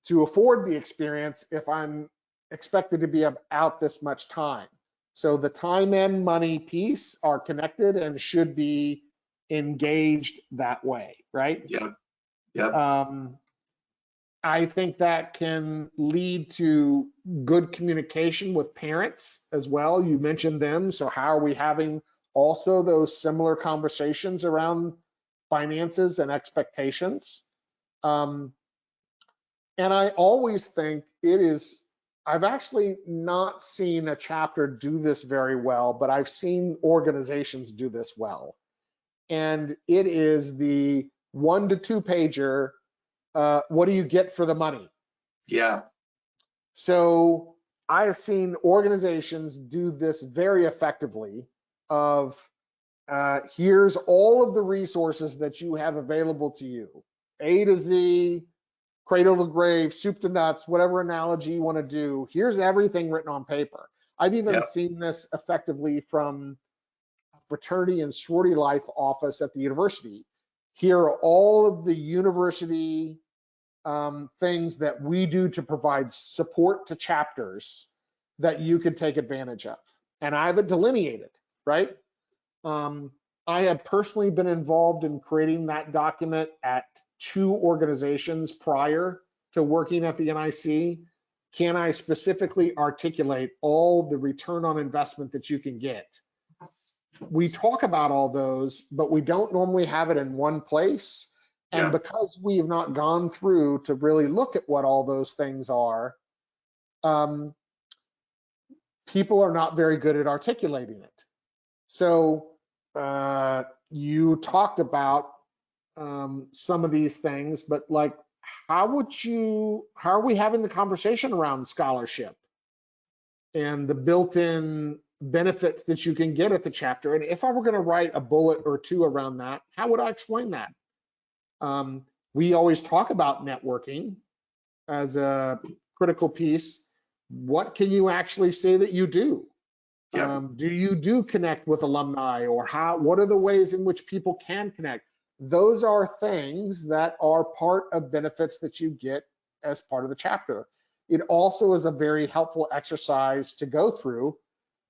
to afford the experience if I'm expected to be out this much time. So the time and money piece are connected and should be engaged that way, right? Yep. Yep. I think that can lead to good communication with parents as well. You mentioned them, so how are we having also those similar conversations around finances and expectations? And I always think I've actually not seen a chapter do this very well, but I've seen organizations do this well. And it is the 1 to 2 pager, what do you get for the money? Yeah. So I have seen organizations do this very effectively of here's all of the resources that you have available to you, A to Z, cradle to grave, soup to nuts, whatever analogy you want to do. Here's everything written on paper. I've even Yep. seen this effectively from a fraternity and sorority life office at the university. Here are all of the university things that we do to provide support to chapters that you could take advantage of. And I have it delineated, right? I have personally been involved in creating that document at 2 organizations prior to working at the NIC. Can I specifically articulate all the return on investment that you can get? We talk about all those, but we don't normally have it in one place. And Yeah. because we have not gone through to really look at what all those things are, people are not very good at articulating it. So you talked about some of these things, but like, how are we having the conversation around scholarship and the built-in benefits that you can get at the chapter? And if I were going to write a bullet or 2 around that, how would I explain that? We always talk about networking as a critical piece. What can you actually say that you do? Yep. Do you do connect with alumni, or what are the ways in which people can connect? Those are things that are part of benefits that you get as part of the chapter. It also is a very helpful exercise to go through,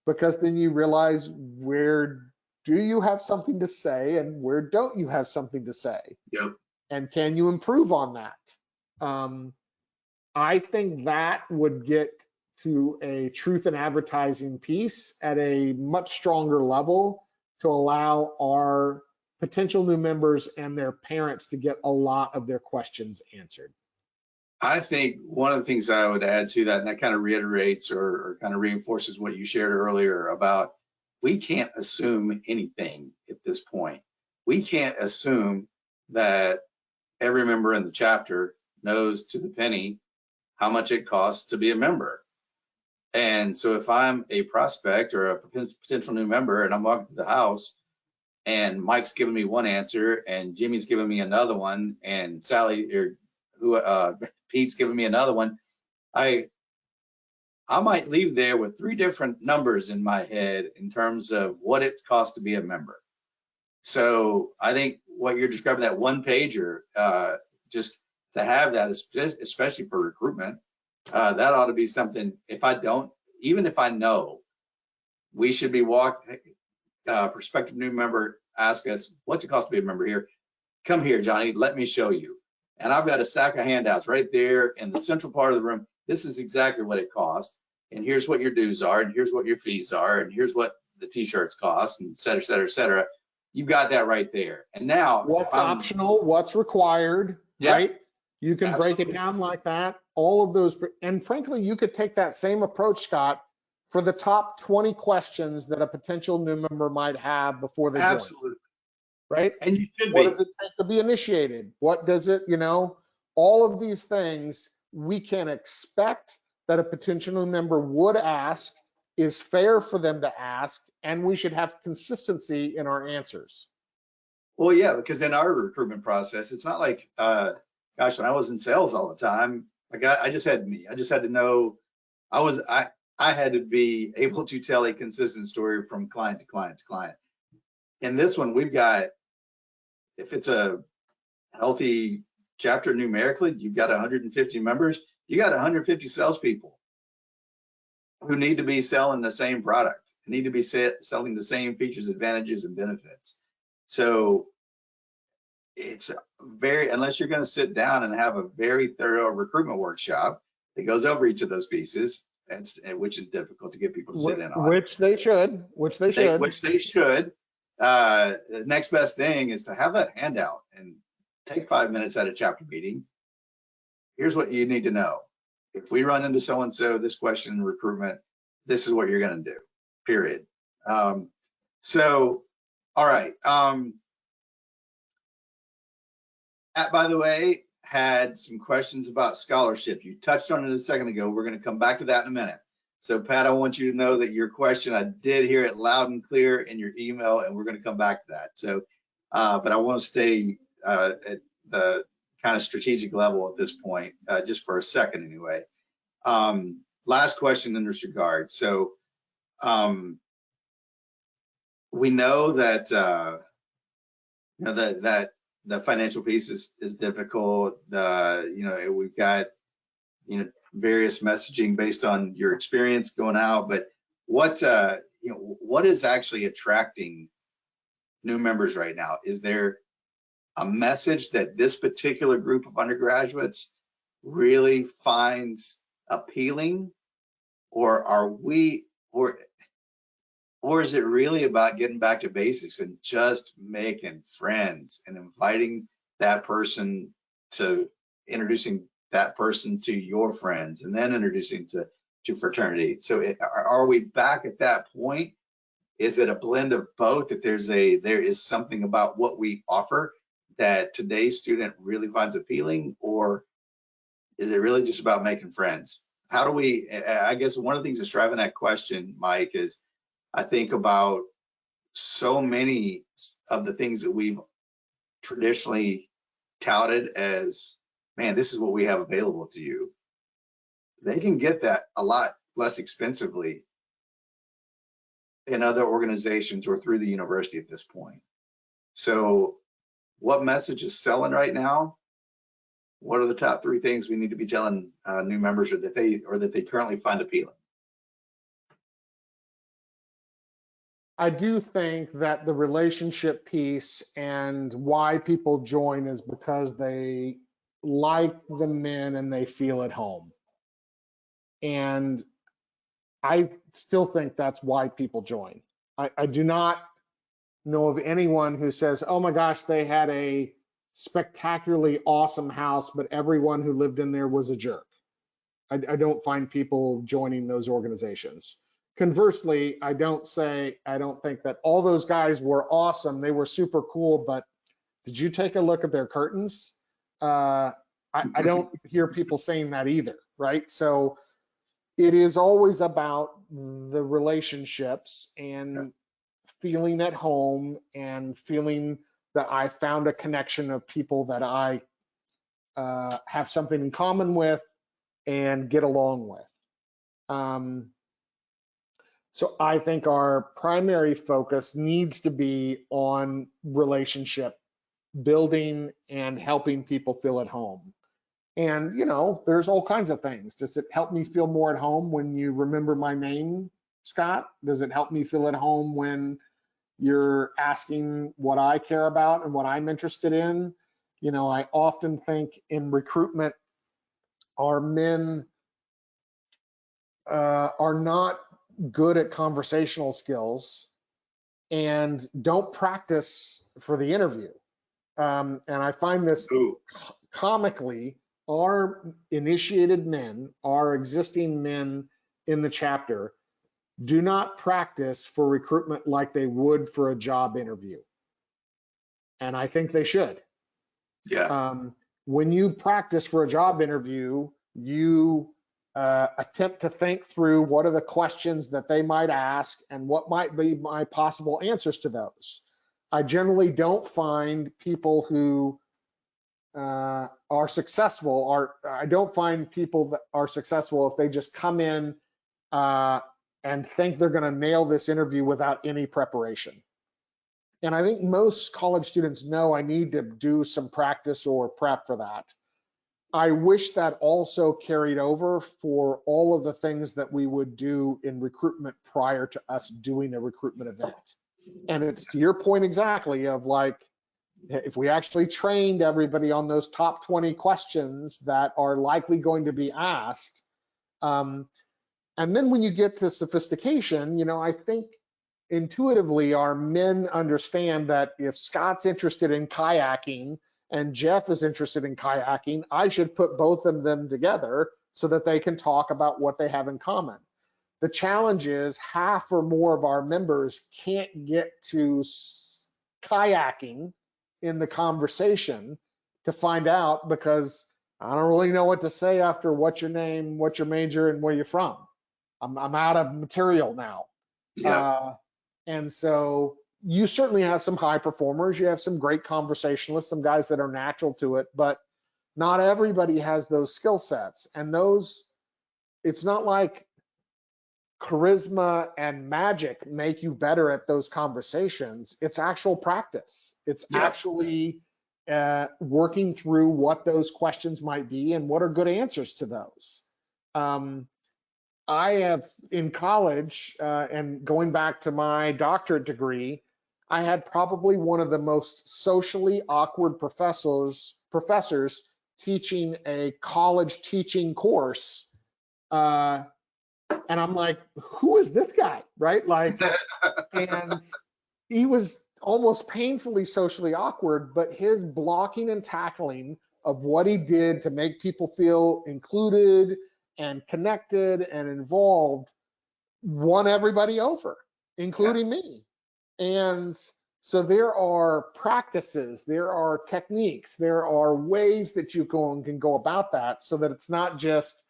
because then you realize, where do you have something to say and where don't you have something to say? Yep. And can you improve on that? I think that would get to a truth in advertising piece at a much stronger level to allow our potential new members and their parents to get a lot of their questions answered. I think one of the things I would add to that, and that kind of reiterates or kind of reinforces what you shared earlier about, we can't assume anything at this point. We can't assume that every member in the chapter knows to the penny how much it costs to be a member. And so if I'm a prospect or a potential new member and I'm walking through the house and Mike's giving me one answer and Jimmy's giving me another one and Sally or Pete's giving me another one, I might leave there with 3 different numbers in my head in terms of what it costs to be a member. So I think what you're describing, that 1 pager, just to have that, especially for recruitment, that ought to be something. Even if I know, we should be prospective new member ask us, what's it cost to be a member here? Come here, Johnny, let me show you. And I've got a stack of handouts right there in the central part of the room. This is exactly what it costs. And here's what your dues are, and here's what your fees are, and here's what the t-shirts cost, and et cetera, et cetera, et cetera. You've got that right there. And now what's optional, what's required, right? You can break it down like that. All of those, and frankly, you could take that same approach, Scott, for the top 20 questions that a potential new member might have before they join. Absolutely. Right? And you should be. What does it take to be initiated? What does it, all of these things we can expect that a potential new member would ask, is fair for them to ask, and we should have consistency in our answers. Well, yeah, because in our recruitment process, it's not like, gosh, when I was in sales all the time, I just had to know, I was, I had to be able to tell a consistent story from client to client to client. In this one, we've got, if it's a healthy chapter numerically, you've got 150 members, you got 150 salespeople who need to be selling the same product, need to be selling the same features, advantages, and benefits. So it's very, unless you're going to sit down and have a very thorough recruitment workshop that goes over each of those pieces, which is difficult to get people to sit in on. Which they should. Which they should. The next best thing is to have that handout and take 5 minutes at a chapter meeting. Here's what you need to know. If we run into so-and-so, this question in recruitment, this is what you're going to do, period. So, all right. Pat, by the way, had some questions about scholarship. You touched on it a second ago. We're going to come back to that in a minute. So, Pat, I want you to know that your question, I did hear it loud and clear in your email, and we're going to come back to that. So, but I want to stay at the kind of strategic level at this point, just for a second anyway. Last question in this regard. So, we know that that the financial piece is difficult. We've got various messaging based on your experience going out, but what is actually attracting new members right now? Is there a message that this particular group of undergraduates really finds appealing, or is it really about getting back to basics and just making friends and inviting that person to introducing that person to your friends and then introducing to fraternity? So are we back at that point? Is it a blend of both, that there is something about what we offer that today's student really finds appealing, or is it really just about making friends? How do we, I guess one of the things that's driving that question, Mike, is I think about so many of the things that we've traditionally touted as, man, this is what we have available to you. They can get that a lot less expensively in other organizations or through the university at this point. So what message is selling right now? What are the top 3 things we need to be telling new members, or that they currently find appealing? I do think that the relationship piece and why people join is because they like the men and they feel at home. And I still think that's why people join. I do not know of anyone who says, oh my gosh, they had a spectacularly awesome house, but everyone who lived in there was a jerk. I don't find people joining those organizations. Conversely, I don't think that all those guys were awesome. They were super cool, but did you take a look at their curtains? I don't hear people saying that either, right? So it is always about the relationships and feeling at home and feeling that I found a connection of people that I have something in common with and get along with. So I think our primary focus needs to be on relationship building and helping people feel at home. And, there's all kinds of things. Does it help me feel more at home when you remember my name, Scott? Does it help me feel at home when you're asking what I care about and what I'm interested in? I often think in recruitment, our men are not good at conversational skills and don't practice for the interview. And I find this comically, our initiated men, our existing men in the chapter, do not practice for recruitment like they would for a job interview. And I think they should. Yeah. When you practice for a job interview, you attempt to think through what are the questions that they might ask and what might be my possible answers to those. I generally don't find people who are successful, I don't find people that are successful if they just come in and think they're going to nail this interview without any preparation. And I think most college students know I need to do some practice or prep for that. I wish that also carried over for all of the things that we would do in recruitment prior to us doing a recruitment event. And it's to your point exactly of like, if we actually trained everybody on those top 20 questions that are likely going to be asked, and then when you get to sophistication, I think intuitively our men understand that if Scott's interested in kayaking and Jeff is interested in kayaking, I should put both of them together so that they can talk about what they have in common. The challenge is half or more of our members can't get to kayaking in the conversation to find out, because I don't really know what to say after what's your name, what's your major, and where you're from. I'm out of material now. Yeah. And so you certainly have some high performers, you have some great conversationalists, some guys that are natural to it, but not everybody has those skill sets. And those, it's not like charisma and magic make you better at those conversations. It's actual practice. It's Yeah. actually working through what those questions might be and what are good answers to those. I have in college and going back to my doctorate degree, I had probably one of the most socially awkward professors teaching a college teaching course. And I'm like, who is this guy, right? Like, and he was almost painfully socially awkward, but his blocking and tackling of what he did to make people feel included and connected and involved won everybody over, including me. And so there are practices, there are techniques, there are ways that you can go about that so that it's not just,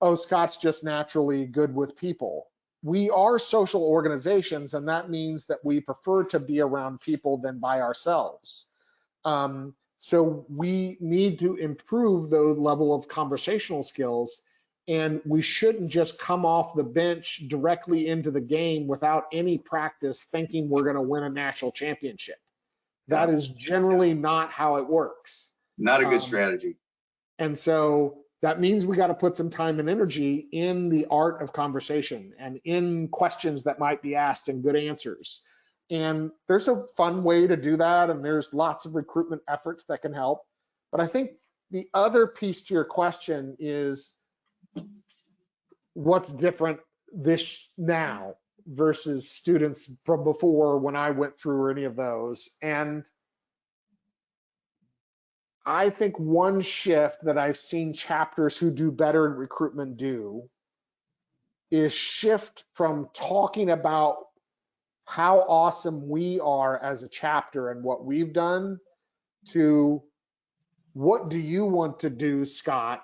oh, Scott's just naturally good with people. We are social organizations, and that means that we prefer to be around people than by ourselves. So we need to improve the level of conversational skills, and we shouldn't just come off the bench directly into the game without any practice thinking we're going to win a national championship. That is generally not how it works. Not a good strategy. And so that means we got to put some time and energy in the art of conversation and in questions that might be asked and good answers. And there's a fun way to do that, and there's lots of recruitment efforts that can help. But I think the other piece to your question is what's different this now versus students from before when I went through or any of those. And I think one shift that I've seen chapters who do better in recruitment do is shift from talking about how awesome we are as a chapter and what we've done to what do you want to do, Scott?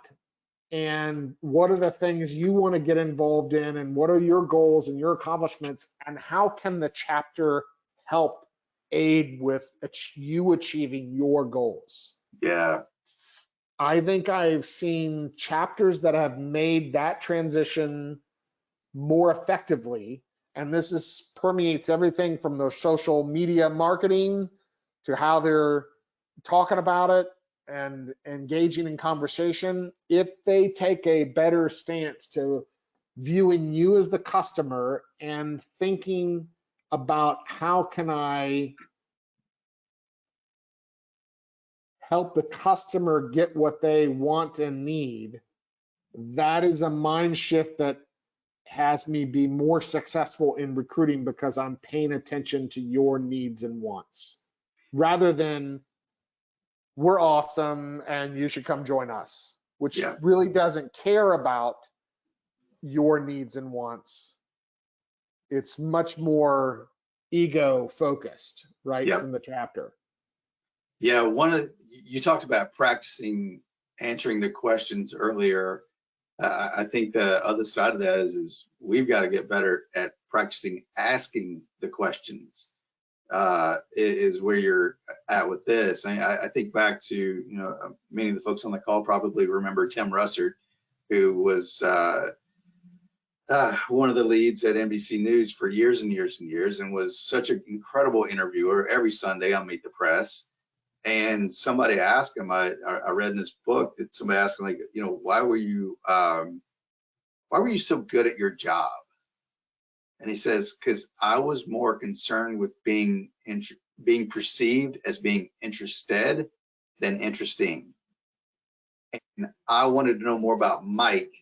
And what are the things you want to get involved in? And what are your goals and your accomplishments? And how can the chapter help aid with you achieving your goals? Yeah. I think I've seen chapters that have made that transition more effectively. And this permeates everything from their social media marketing to how they're talking about it and engaging in conversation. If they take a better stance to viewing you as the customer and thinking about how can I help the customer get what they want and need, that is a mind shift that has me be more successful in recruiting because I'm paying attention to your needs and wants rather than we're awesome and you should come join us, which really doesn't care about your needs and wants. It's much more ego focused, right, from the chapter. Yeah, you talked about practicing answering the questions earlier. I think the other side of that is we've got to get better at practicing asking the questions. is where you're at with this. I think back to, you know, many of the folks on the call probably remember Tim Russert, who was one of the leads at NBC News for years and years and years, and was such an incredible interviewer every Sunday on Meet the Press. And somebody asked him, I read in his book that somebody asked him, like, you know, why were you so good at your job? And he says, because I was more concerned with being perceived as being interested than interesting. And I wanted to know more about Mike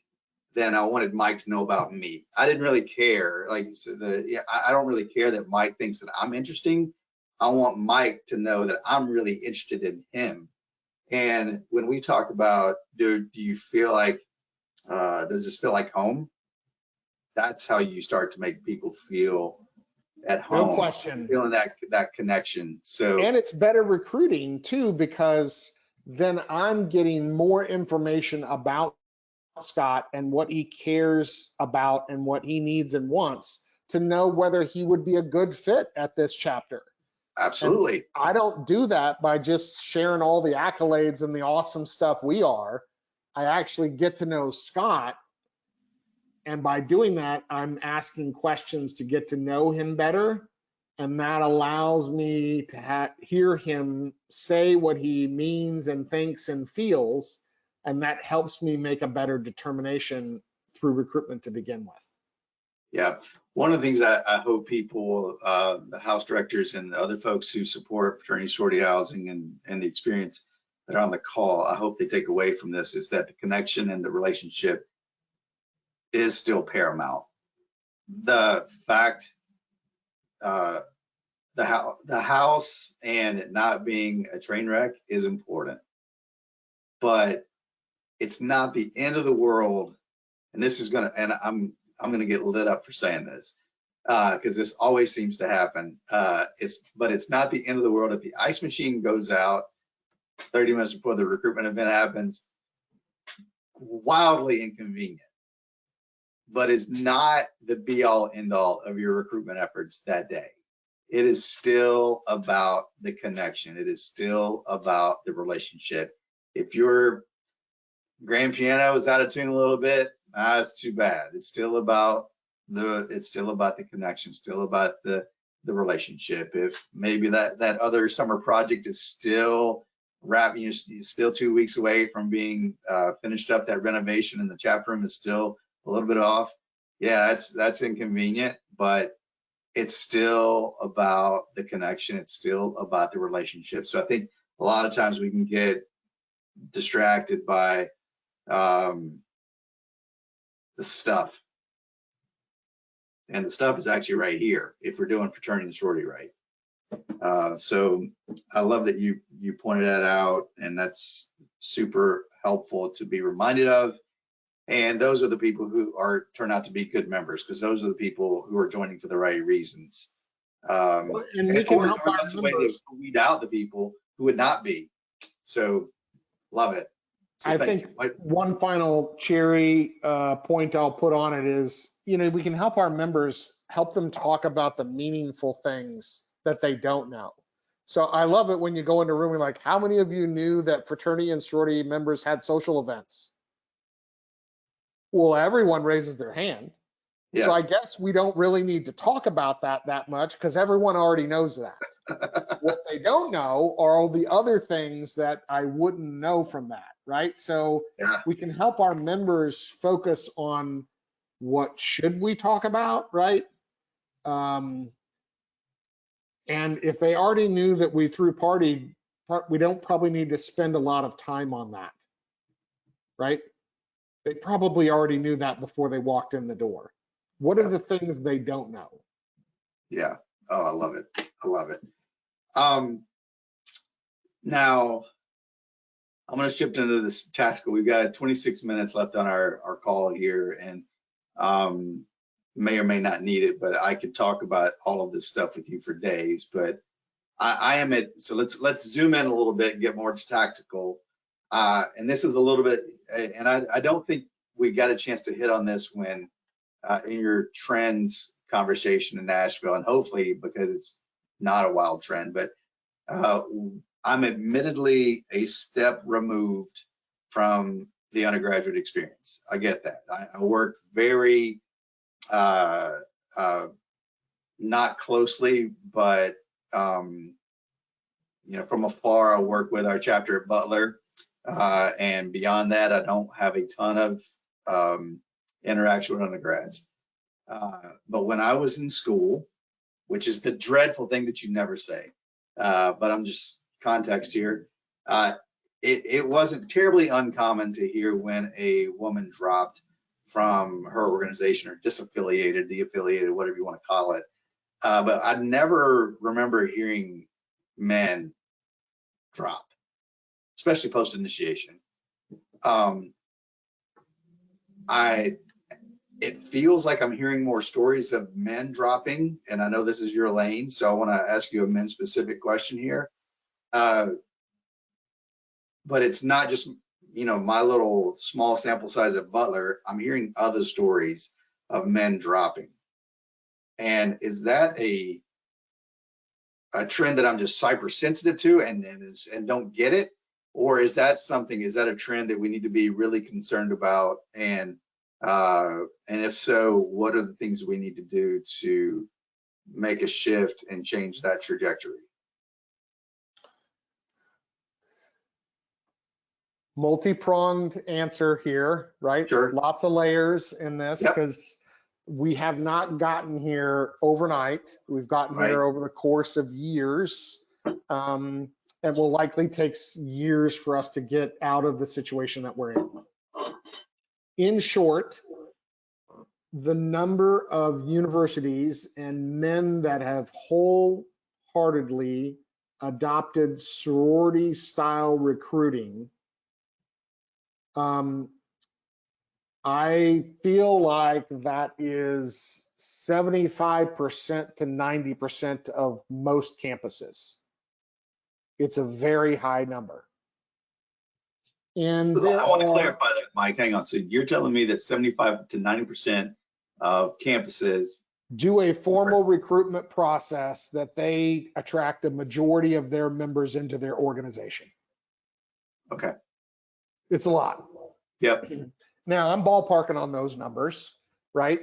than I wanted Mike to know about me. I didn't really care. Like, I don't really care that Mike thinks that I'm interesting. I want Mike to know that I'm really interested in him. And when we talk about, do you feel like, does this feel like home? That's how you start to make people feel at home. No question. Feeling that connection. So, and it's better recruiting too, because then I'm getting more information about Scott and what he cares about and what he needs and wants to know whether he would be a good fit at this chapter. absolutely. And I don't do that by just sharing all the accolades and the awesome stuff we are. I actually get to know Scott. And by doing that, I'm asking questions to get to know him better. And that allows me to hear him say what he means and thinks and feels. And that helps me make a better determination through recruitment to begin with. Yeah. One of the things I hope people, the house directors and the other folks who support fraternity sorority housing and the experience that are on the call, I hope they take away from this is that the connection and the relationship is still paramount. The fact, the house and it not being a train wreck is important, but it's not the end of the world. And this is gonna, and I'm gonna get lit up for saying this because this always seems to happen. But it's not the end of the world if the ice machine goes out 30 minutes before the recruitment event happens. Wildly inconvenient, but it's not the be all end all of your recruitment efforts that day. It is still about the connection. It is still about the relationship. If your grand piano is out of tune a little bit, it's too bad. It's still about the connection, still about the relationship. If maybe that other summer project is still wrapping, still 2 weeks away from being finished up, that renovation in the chapter room is still a little bit off. Yeah, that's inconvenient, but it's still about the connection. It's still about the relationship. So I think a lot of times we can get distracted by the stuff. And the stuff is actually right here if we're doing fraternity and sorority right. So I love that you pointed that out, and that's super helpful to be reminded of. And those are the people who turn out to be good members, because those are the people who are joining for the right reasons. And we can help our that's the way to weed out the people who would not be. So love it. So I think one final cherry point I'll put on it is, we can help our members, help them talk about the meaningful things that they don't know. So I love it when you go into a room and like, how many of you knew that fraternity and sorority members had social events? Well, everyone raises their hand. Yeah. So I guess we don't really need to talk about that much, because everyone already knows that. What they don't know are all the other things that I wouldn't know from that, right? So we can help our members focus on what should we talk about, right? And if they already knew that we threw party, we don't probably need to spend a lot of time on that, right? They probably already knew that before they walked in the door. What are the things they don't know? Yeah. Oh, I love it. I love it. Now, I'm going to shift into this tactical. We've got 26 minutes left on our call here, and may or may not need it, but I could talk about all of this stuff with you for days. But I am so let's zoom in a little bit and get more tactical. And this is a little bit, and I don't think we got a chance to hit on this when in your trends conversation in Nashville, and hopefully, because it's not a wild trend, but I'm admittedly a step removed from the undergraduate experience. I get that. I work very not closely, but from afar. I work with our chapter at Butler, and beyond that, I don't have a ton of interaction with undergrads. But when I was in school, which is the dreadful thing that you never say, but I'm just context here. It wasn't terribly uncommon to hear when a woman dropped from her organization or disaffiliated, deaffiliated, whatever you want to call it. But I never remember hearing men drop, especially post initiation. It feels like I'm hearing more stories of men dropping, and I know this is your lane, so I want to ask you a men specific question here. But it's not just, my little small sample size at Butler. I'm hearing other stories of men dropping. And is that a trend that I'm just hypersensitive to and don't get it? Or is that a trend that we need to be really concerned about? And if so, what are the things we need to do to make a shift and change that trajectory? Multi-pronged answer here, right? Sure. Lots of layers in this because we have not gotten here overnight. We've gotten here over the course of years, and will likely take years for us to get out of the situation that we're in. In short, the number of universities and men that have wholeheartedly adopted sorority style recruiting, I feel like that is 75% to 90% of most campuses. It's a very high number. And I want to clarify that, Mike. Hang on. So you're telling me that 75 to 90% of campuses do a formal recruitment process that they attract a majority of their members into their organization. Okay. It's a lot. Yep. Now I'm ballparking on those numbers, right?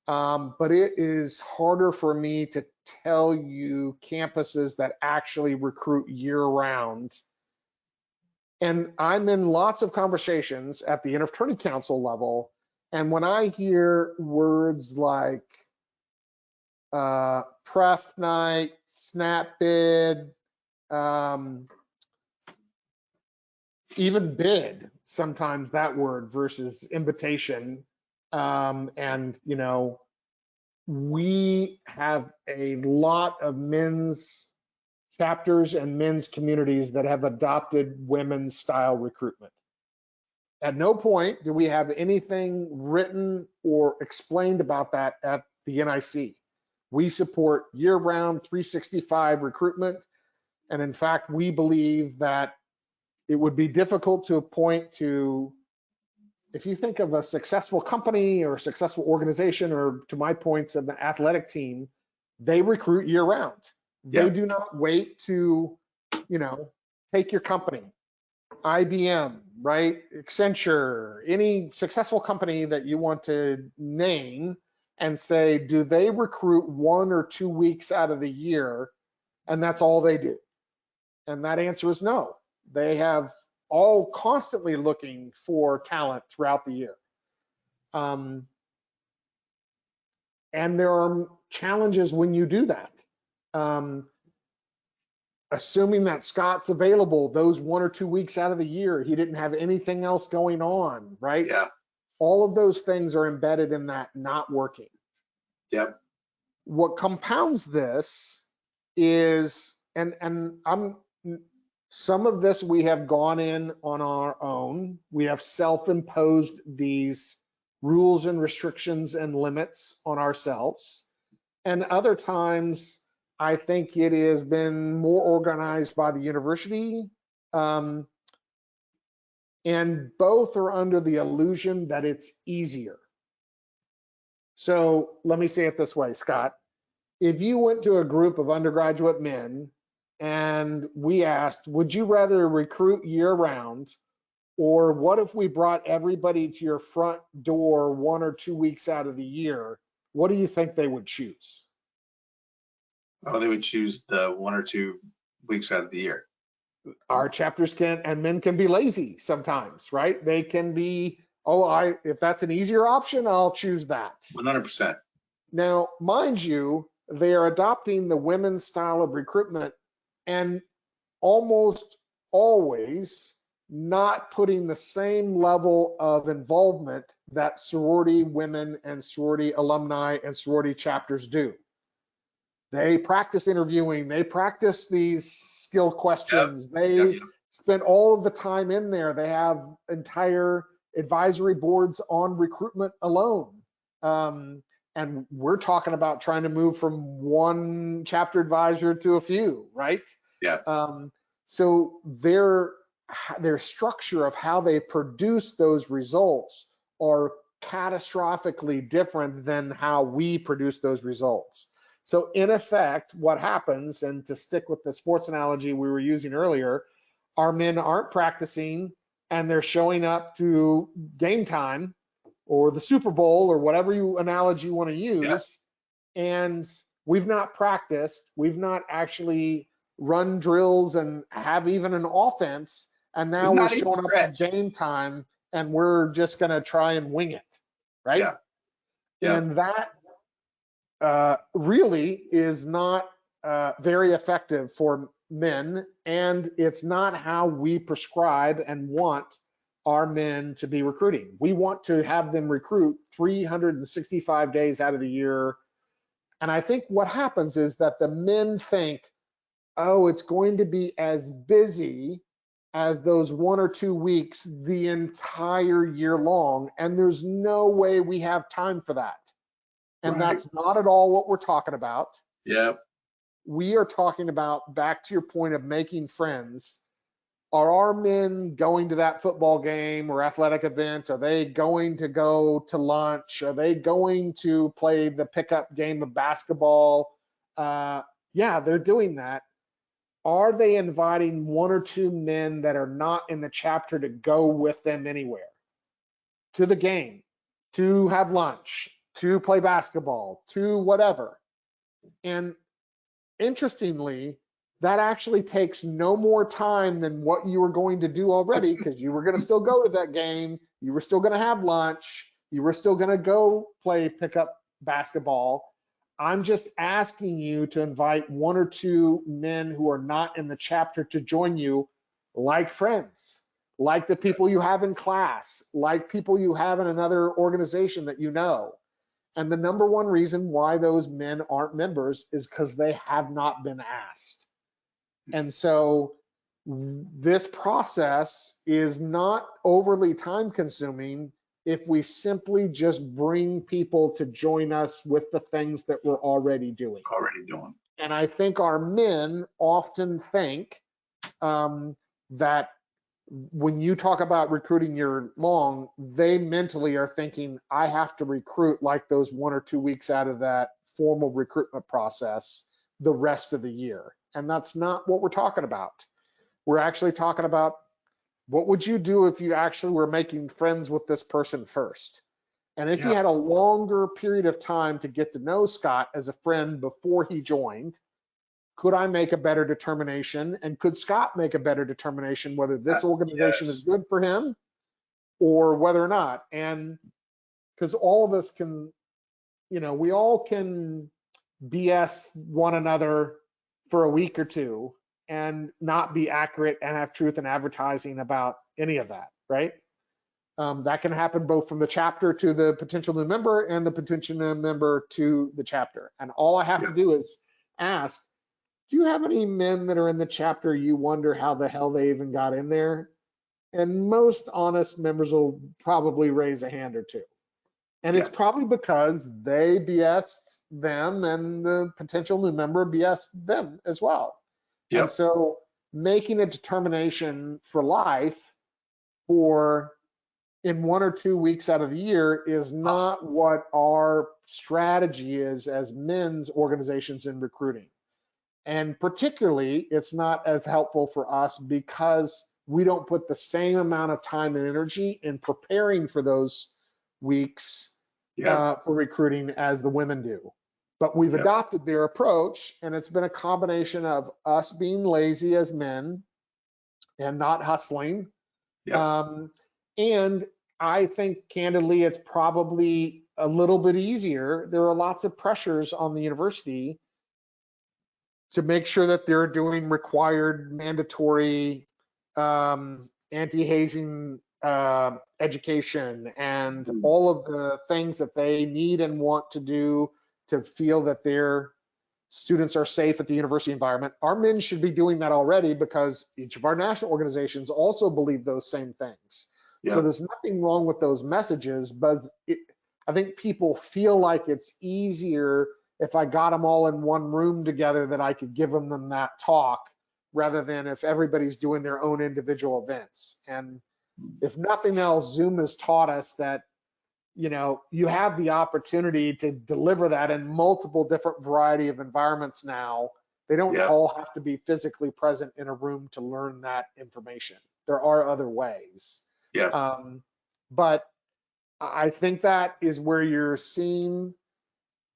But it is harder for me to tell you campuses that actually recruit year round. And I'm in lots of conversations at the interfraternity council level. And when I hear words like pref night, snap bid, even bid, sometimes that word versus invitation. And, we have a lot of men's chapters and men's communities that have adopted women's style recruitment. At no point do we have anything written or explained about that at the NIC. We support year-round 365 recruitment. And in fact, we believe that it would be difficult to point to, if you think of a successful company or a successful organization, or to my points of the athletic team, they recruit year round. They do not wait to, take your company, IBM, right? Accenture, any successful company that you want to name and say, do they recruit 1 or 2 weeks out of the year? And that's all they do. And that answer is no. They have all constantly looking for talent throughout the year. And there are challenges when you do that. Assuming that Scott's available those 1 or 2 weeks out of the year, he didn't have anything else going on, right? Yeah. All of those things are embedded in that not working. Yep. What compounds this is, and some of this we have gone in on our own. We have self-imposed these rules and restrictions and limits on ourselves. And other times, I think it has been more organized by the university. And both are under the illusion that it's easier. So let me say it this way, Scott. if you went to a group of undergraduate men and we asked, would you rather recruit year round, or what if we brought everybody to your front door 1 or 2 weeks out of the year? What do you think they would choose? Oh, they would choose the 1 or 2 weeks out of the year. Our chapters can, and men can be lazy sometimes, right? They can be, if that's an easier option, I'll choose that. 100%. Now, mind you, they are adopting the women's style of recruitment and almost always not putting the same level of involvement that sorority women and sorority alumni and sorority chapters do. They practice interviewing, they practice these skill questions, they spend all of the time in there. They have entire advisory boards on recruitment alone. And we're talking about trying to move from one chapter advisor to a few, right? Yeah. So their structure of how they produce those results are catastrophically different than how we produce those results. So in effect, what happens, and to stick with the sports analogy we were using earlier, our men aren't practicing and they're showing up to game time or the Super Bowl or whatever analogy you want to use. Yeah. And we've not practiced, we've not actually run drills and have even an offense. And now we're showing up at game time and we're just going to try and wing it, right? Yeah. Yeah. And that really is not very effective for men, and it's not how we prescribe and want our men to be recruiting. We want to have them recruit 365 days out of the year. And I think what happens is that the men think, oh, it's going to be as busy as those 1 or 2 weeks the entire year long, and there's no way we have time for that. And right. That's not at all what we're talking about. Yep. We are talking about, back to your point of making friends, are our men going to that football game or athletic event? Are they going to go to lunch? Are they going to play the pickup game of basketball? Yeah, they're doing that. Are they inviting 1 or 2 men that are not in the chapter to go with them anywhere? To the game, to have lunch, to play basketball, to whatever. And interestingly, that actually takes no more time than what you were going to do already, because you were going to still go to that game, you were still going to have lunch, you were still going to go play pickup basketball. I'm just asking you to invite 1 or 2 men who are not in the chapter to join you, like friends, like the people you have in class, like people you have in another organization that you know. And the number one reason why those men aren't members is because they have not been asked. And so this process is not overly time consuming if we simply just bring people to join us with the things that we're already doing. And I think our men often think that when you talk about recruiting year long, they mentally are thinking, I have to recruit like those 1 or 2 weeks out of that formal recruitment process the rest of the year. And that's not what we're talking about. We're actually talking about, what would you do if you actually were making friends with this person first? And if you had a longer period of time to get to know Scott as a friend before he joined, could I make a better determination? And could Scott make a better determination whether this organization is good for him or whether or not? And because all of us can, we all can BS one another for a week or two and not be accurate and have truth in advertising about any of that, right? That can happen both from the chapter to the potential new member and the potential new member to the chapter. And all I have to do is ask, do you have any men that are in the chapter you wonder how the hell they even got in there? And most honest members will probably raise a hand or two. And it's probably because they BS'd them and the potential new member BS'd them as well. Yep. And so making a determination for life for in 1 or 2 weeks out of the year is not what our strategy is as men's organizations in recruiting. And particularly, it's not as helpful for us because we don't put the same amount of time and energy in preparing for those weeks for recruiting as the women do. But we've adopted their approach, and it's been a combination of us being lazy as men and not hustling. And I think, candidly, it's probably a little bit easier. There are lots of pressures on the university to make sure that they're doing required mandatory anti-hazing education and all of the things that they need and want to do to feel that their students are safe at the university environment. Our men should be doing that already because each of our national organizations also believe those same things. So there's nothing wrong with those messages, but I think people feel like it's easier if I got them all in one room together that I could give them that talk rather than if everybody's doing their own individual events. And if nothing else, Zoom has taught us that, you know, you have the opportunity to deliver that in multiple different variety of environments now. They don't all have to be physically present in a room to learn that information. There are other ways. But I think that is where you're seeing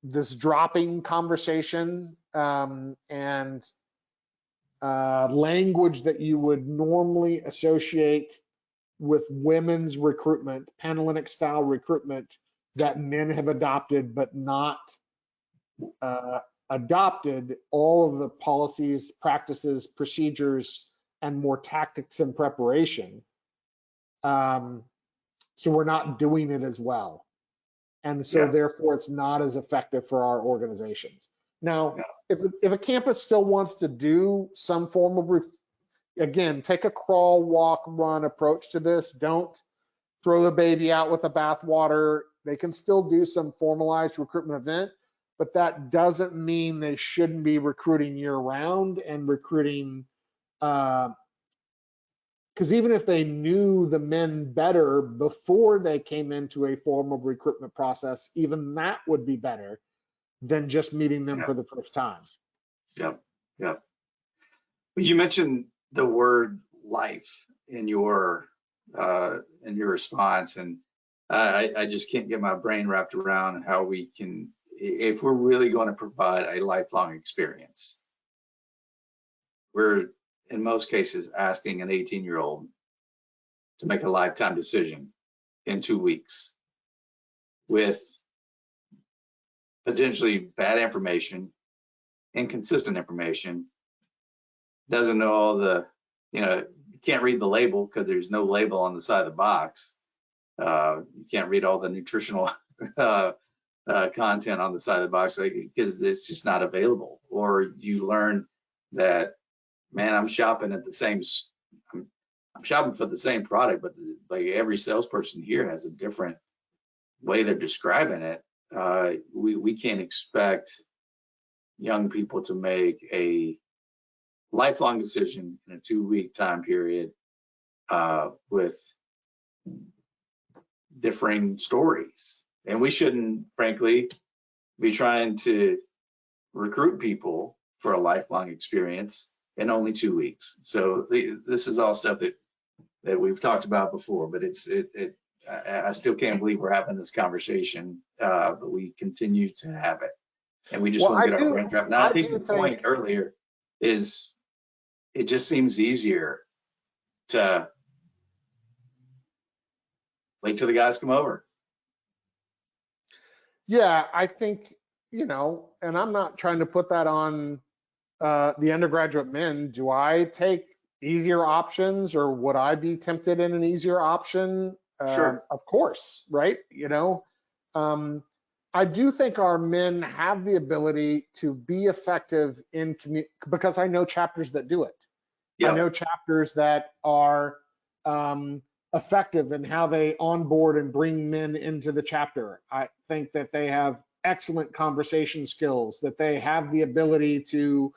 this dropping conversation and language that you would normally associate with women's recruitment, Panhellenic style recruitment that men have adopted, but not adopted all of the policies, practices, procedures, and more tactics and preparation. So we're not doing it as well. And so therefore it's not as effective for our organizations. Now, if a campus still wants to do some form of, again, take a crawl, walk, run approach to this. Don't throw the baby out with the bathwater. They can still do some formalized recruitment event, but that doesn't mean they shouldn't be recruiting year round and recruiting, because even if they knew the men better before they came into a formal recruitment process, even that would be better than just meeting them for the first time. You mentioned the word life in your response, and I just can't get my brain wrapped around how we can, if we're really going to provide a lifelong experience, we're in most cases asking an 18-year-old to make a lifetime decision in 2 weeks with potentially bad information, inconsistent information, doesn't know all the, you can't read the label because there's no label on the side of the box. You can't read all the nutritional content on the side of the box because it's just not available. Or you learn that, man, I'm shopping for the same product, but like every salesperson here has a different way they're describing it. We can't expect young people to make a lifelong decision in a 2-week time period with differing stories. And we shouldn't, frankly, be trying to recruit people for a lifelong experience in only 2 weeks. So this is all stuff that we've talked about before, but I still can't believe we're having this conversation, but we continue to have it. And we just want to get our brains wrapped. Now, I think the point earlier is it just seems easier to wait till the guys come over. Yeah, I think, and I'm not trying to put that on the undergraduate men. Do I take easier options, or would I be tempted in an easier option? Sure. Of course, right? I do think our men have the ability to be effective in because I know chapters that do it. I know chapters that are effective in how they onboard and bring men into the chapter. I think that they have excellent conversation skills, that they have the ability to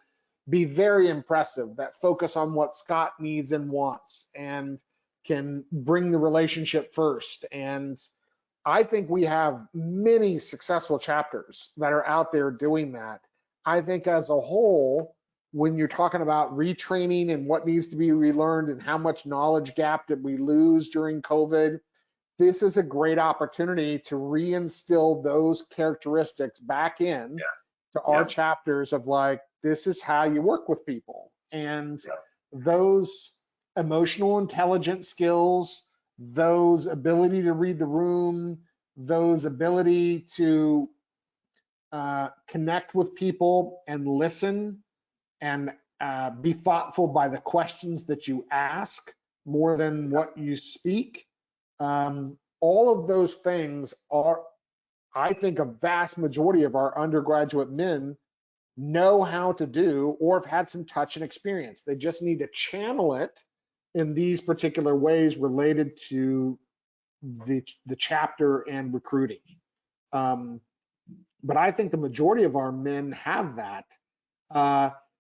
be very impressive, that focus on what Scott needs and wants, and can bring the relationship first. And I think we have many successful chapters that are out there doing that. I think as a whole, when you're talking about retraining and what needs to be relearned and how much knowledge gap did we lose during COVID, this is a great opportunity to reinstill those characteristics back in to our chapters of like, this is how you work with people. And those emotional intelligence skills, those ability to read the room, those ability to connect with people and listen and be thoughtful by the questions that you ask more than what you speak. All of those things are, I think, a vast majority of our undergraduate men know how to do or have had some touch and experience. They just need to channel it in these particular ways related to the chapter and recruiting. But I think the majority of our men have that.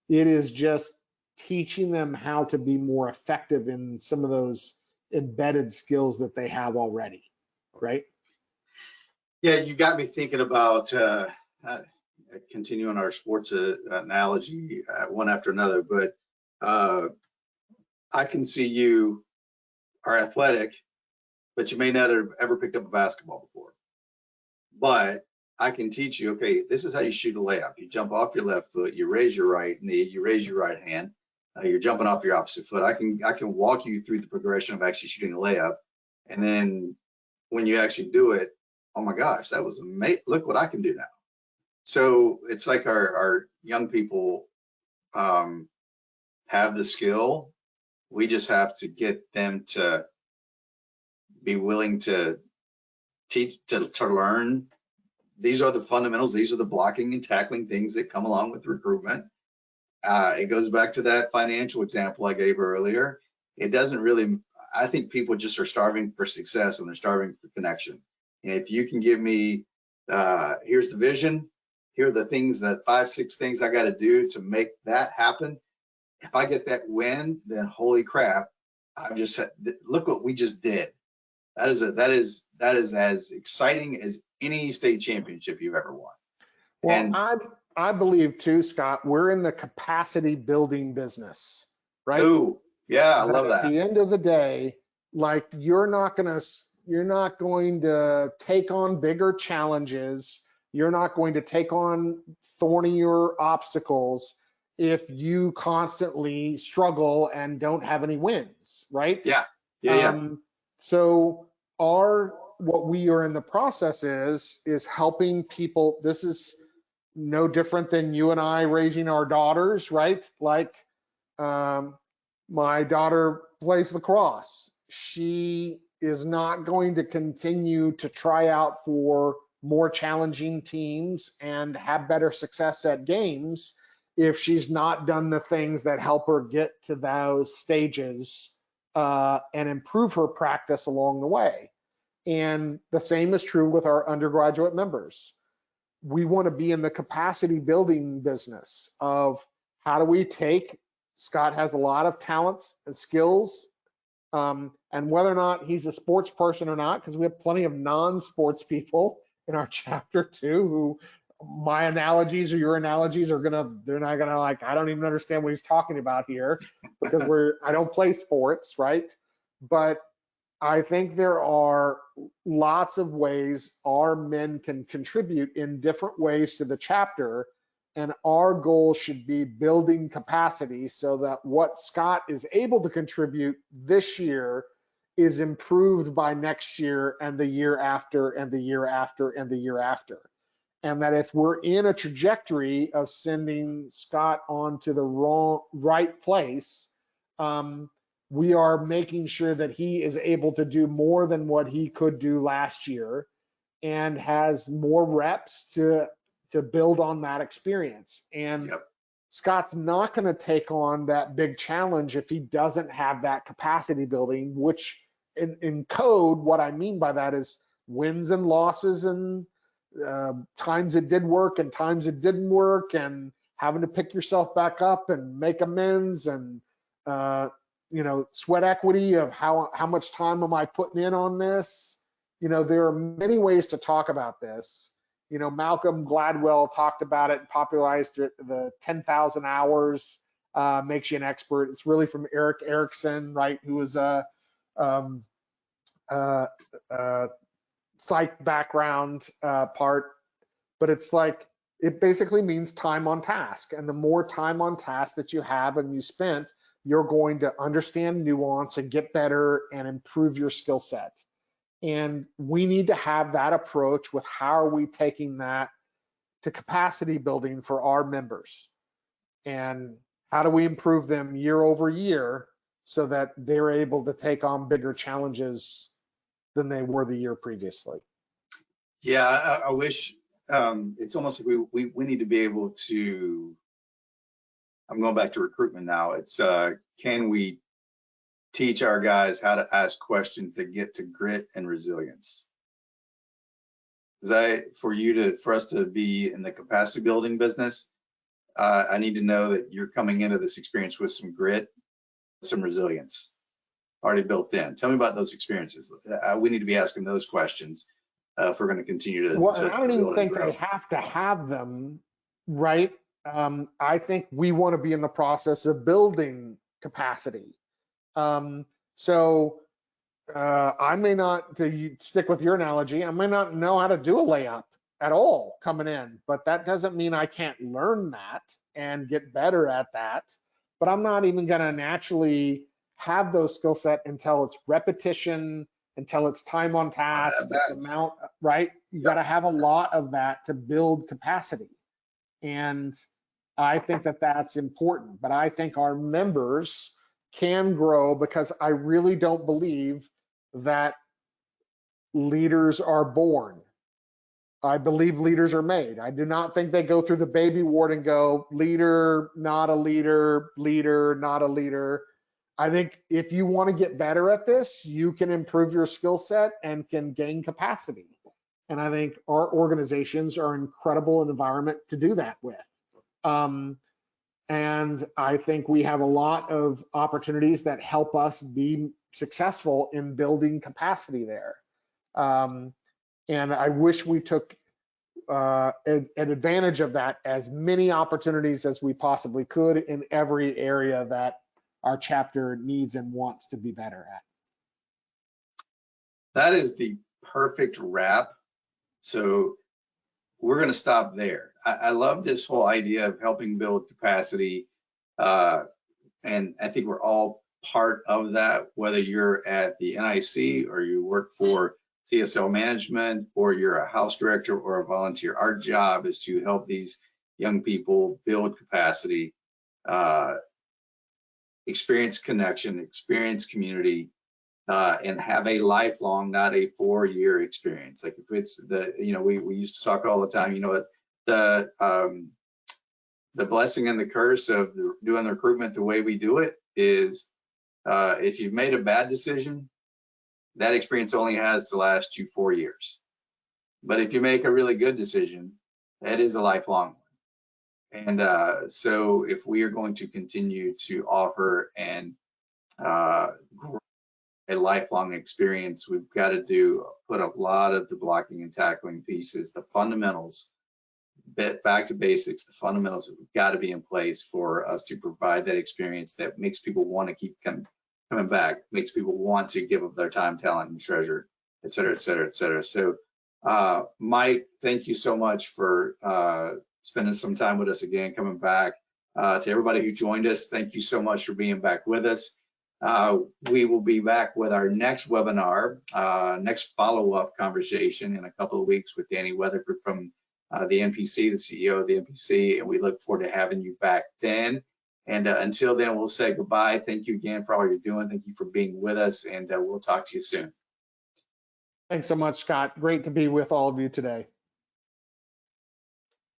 It is just teaching them how to be more effective in some of those embedded skills that they have already, right? Yeah, you got me thinking about continuing our sports analogy one after another, but I can see you are athletic, but you may not have ever picked up a basketball before. But I can teach you, okay, this is how you shoot a layup. You jump off your left foot, you raise your right knee, you raise your right hand, you're jumping off your opposite foot. I can walk you through the progression of actually shooting a layup. And then when you actually do it, oh my gosh, that was amazing. Look what I can do now. So it's like our young people have the skill. We just have to get them to be willing to teach, to learn. These are the fundamentals. These are the blocking and tackling things that come along with recruitment. It goes back to that financial example I gave earlier. It doesn't really, I think people just are starving for success and they're starving for connection. And if you can give me, here's the vision, here are the things, that 5, 6 things I got to do to make that happen. If I get that win, then holy crap, I've just said, look what we just did. That is as exciting as any state championship you've ever won. Well, and I believe too, Scott, we're in the capacity building business, right? Ooh, yeah, I love that. At the end of the day, like you're not going to take on bigger challenges. You're not going to take on thornier obstacles if you constantly struggle and don't have any wins, right? Yeah. So what we are in the process is helping people. This is no different than you and I raising our daughters, right? Like my daughter plays lacrosse. She is not going to continue to try out for more challenging teams and have better success at games if she's not done the things that help her get to those stages and improve her practice along the way. And the same is true with our undergraduate members. We want to be in the capacity building business of how do we take, Scott has a lot of talents and skills, and whether or not he's a sports person or not, because we have plenty of non-sports people in our chapter too, who my analogies or your analogies they're not gonna like, I don't even understand what he's talking about here because I don't play sports, right? But I think there are lots of ways our men can contribute in different ways to the chapter, and our goal should be building capacity so that what Scott is able to contribute this year is improved by next year and the year after and the year after and the year after. And that if we're in a trajectory of sending Scott on to the right place, we are making sure that he is able to do more than what he could do last year and has more reps to build on that experience. And Scott's not going to take on that big challenge if he doesn't have that capacity building, which in code, what I mean by that is wins and losses and times it did work and times it didn't work and having to pick yourself back up and make amends and sweat equity of how much time am I putting in on this? There are many ways to talk about this. Malcolm Gladwell talked about it and popularized it, the 10,000 hours makes you an expert. It's really from Eric Erickson, right, who was a psych background part, but it's like, it basically means time on task. And the more time on task that you have and you spent, you're going to understand nuance and get better and improve your skill set. And we need to have that approach with how are we taking that to capacity building for our members, and how do we improve them year over year so that they're able to take on bigger challenges than they were the year previously. Yeah, I wish it's almost like we need to be able to, I'm going back to recruitment now. It's can we teach our guys how to ask questions that get to grit and resilience? For us to be in the capacity building business, I need to know that you're coming into this experience with some grit, some resilience already built in. Tell me about those experiences. We need to be asking those questions if we're going to continue to. Well, I don't even think they have to have them, right? I think we want to be in the process of building capacity. So I may not, to stick with your analogy, I may not know how to do a layup at all coming in, but that doesn't mean I can't learn that and get better at that. But I'm not even going to naturally have those skill set until it's repetition, until it's time on task, it's amount, right? You got to have a lot of that to build capacity. And I think that that's important, but I think our members can grow, because I really don't believe that leaders are born. I believe leaders are made. I do not think they go through the baby ward and go leader, not a leader, leader, not a leader. I think if you want to get better at this, you can improve your skill set and can gain capacity. And I think our organizations are an incredible environment to do that with. And I think we have a lot of opportunities that help us be successful in building capacity there. And I wish we took an advantage of that, as many opportunities as we possibly could in every area that our chapter needs and wants to be better at. That is the perfect wrap. So we're going to stop there. I love this whole idea of helping build capacity. And I think we're all part of that, whether you're at the NIC or you work for CSO management or you're a house director or a volunteer. Our job is to help these young people build capacity, experience connection, experience community, and have a lifelong, not a 4-year experience. Like if it's we used to talk all the time, the blessing and the curse of doing the recruitment the way we do it is if you've made a bad decision, that experience only has to last you 4 years. But if you make a really good decision, that is a lifelong one. And so if we are going to continue to offer and grow a lifelong experience, we've got to put a lot of the blocking and tackling pieces, the fundamentals, back to basics, the fundamentals have got to be in place for us to provide that experience that makes people want to keep coming back, makes people want to give up their time, talent, and treasure, et cetera, et cetera, et cetera. So Mike, thank you so much for spending some time with us again, coming back. To everybody who joined us, thank you so much for being back with us. We will be back with our next webinar, next follow-up conversation in a couple of weeks with Danny Weatherford from the NPC, the CEO of the NPC, and we look forward to having you back then. And until then, we'll say goodbye. Thank you again for all you're doing. Thank you for being with us, and we'll talk to you soon. Thanks so much, Scott. Great to be with all of you today.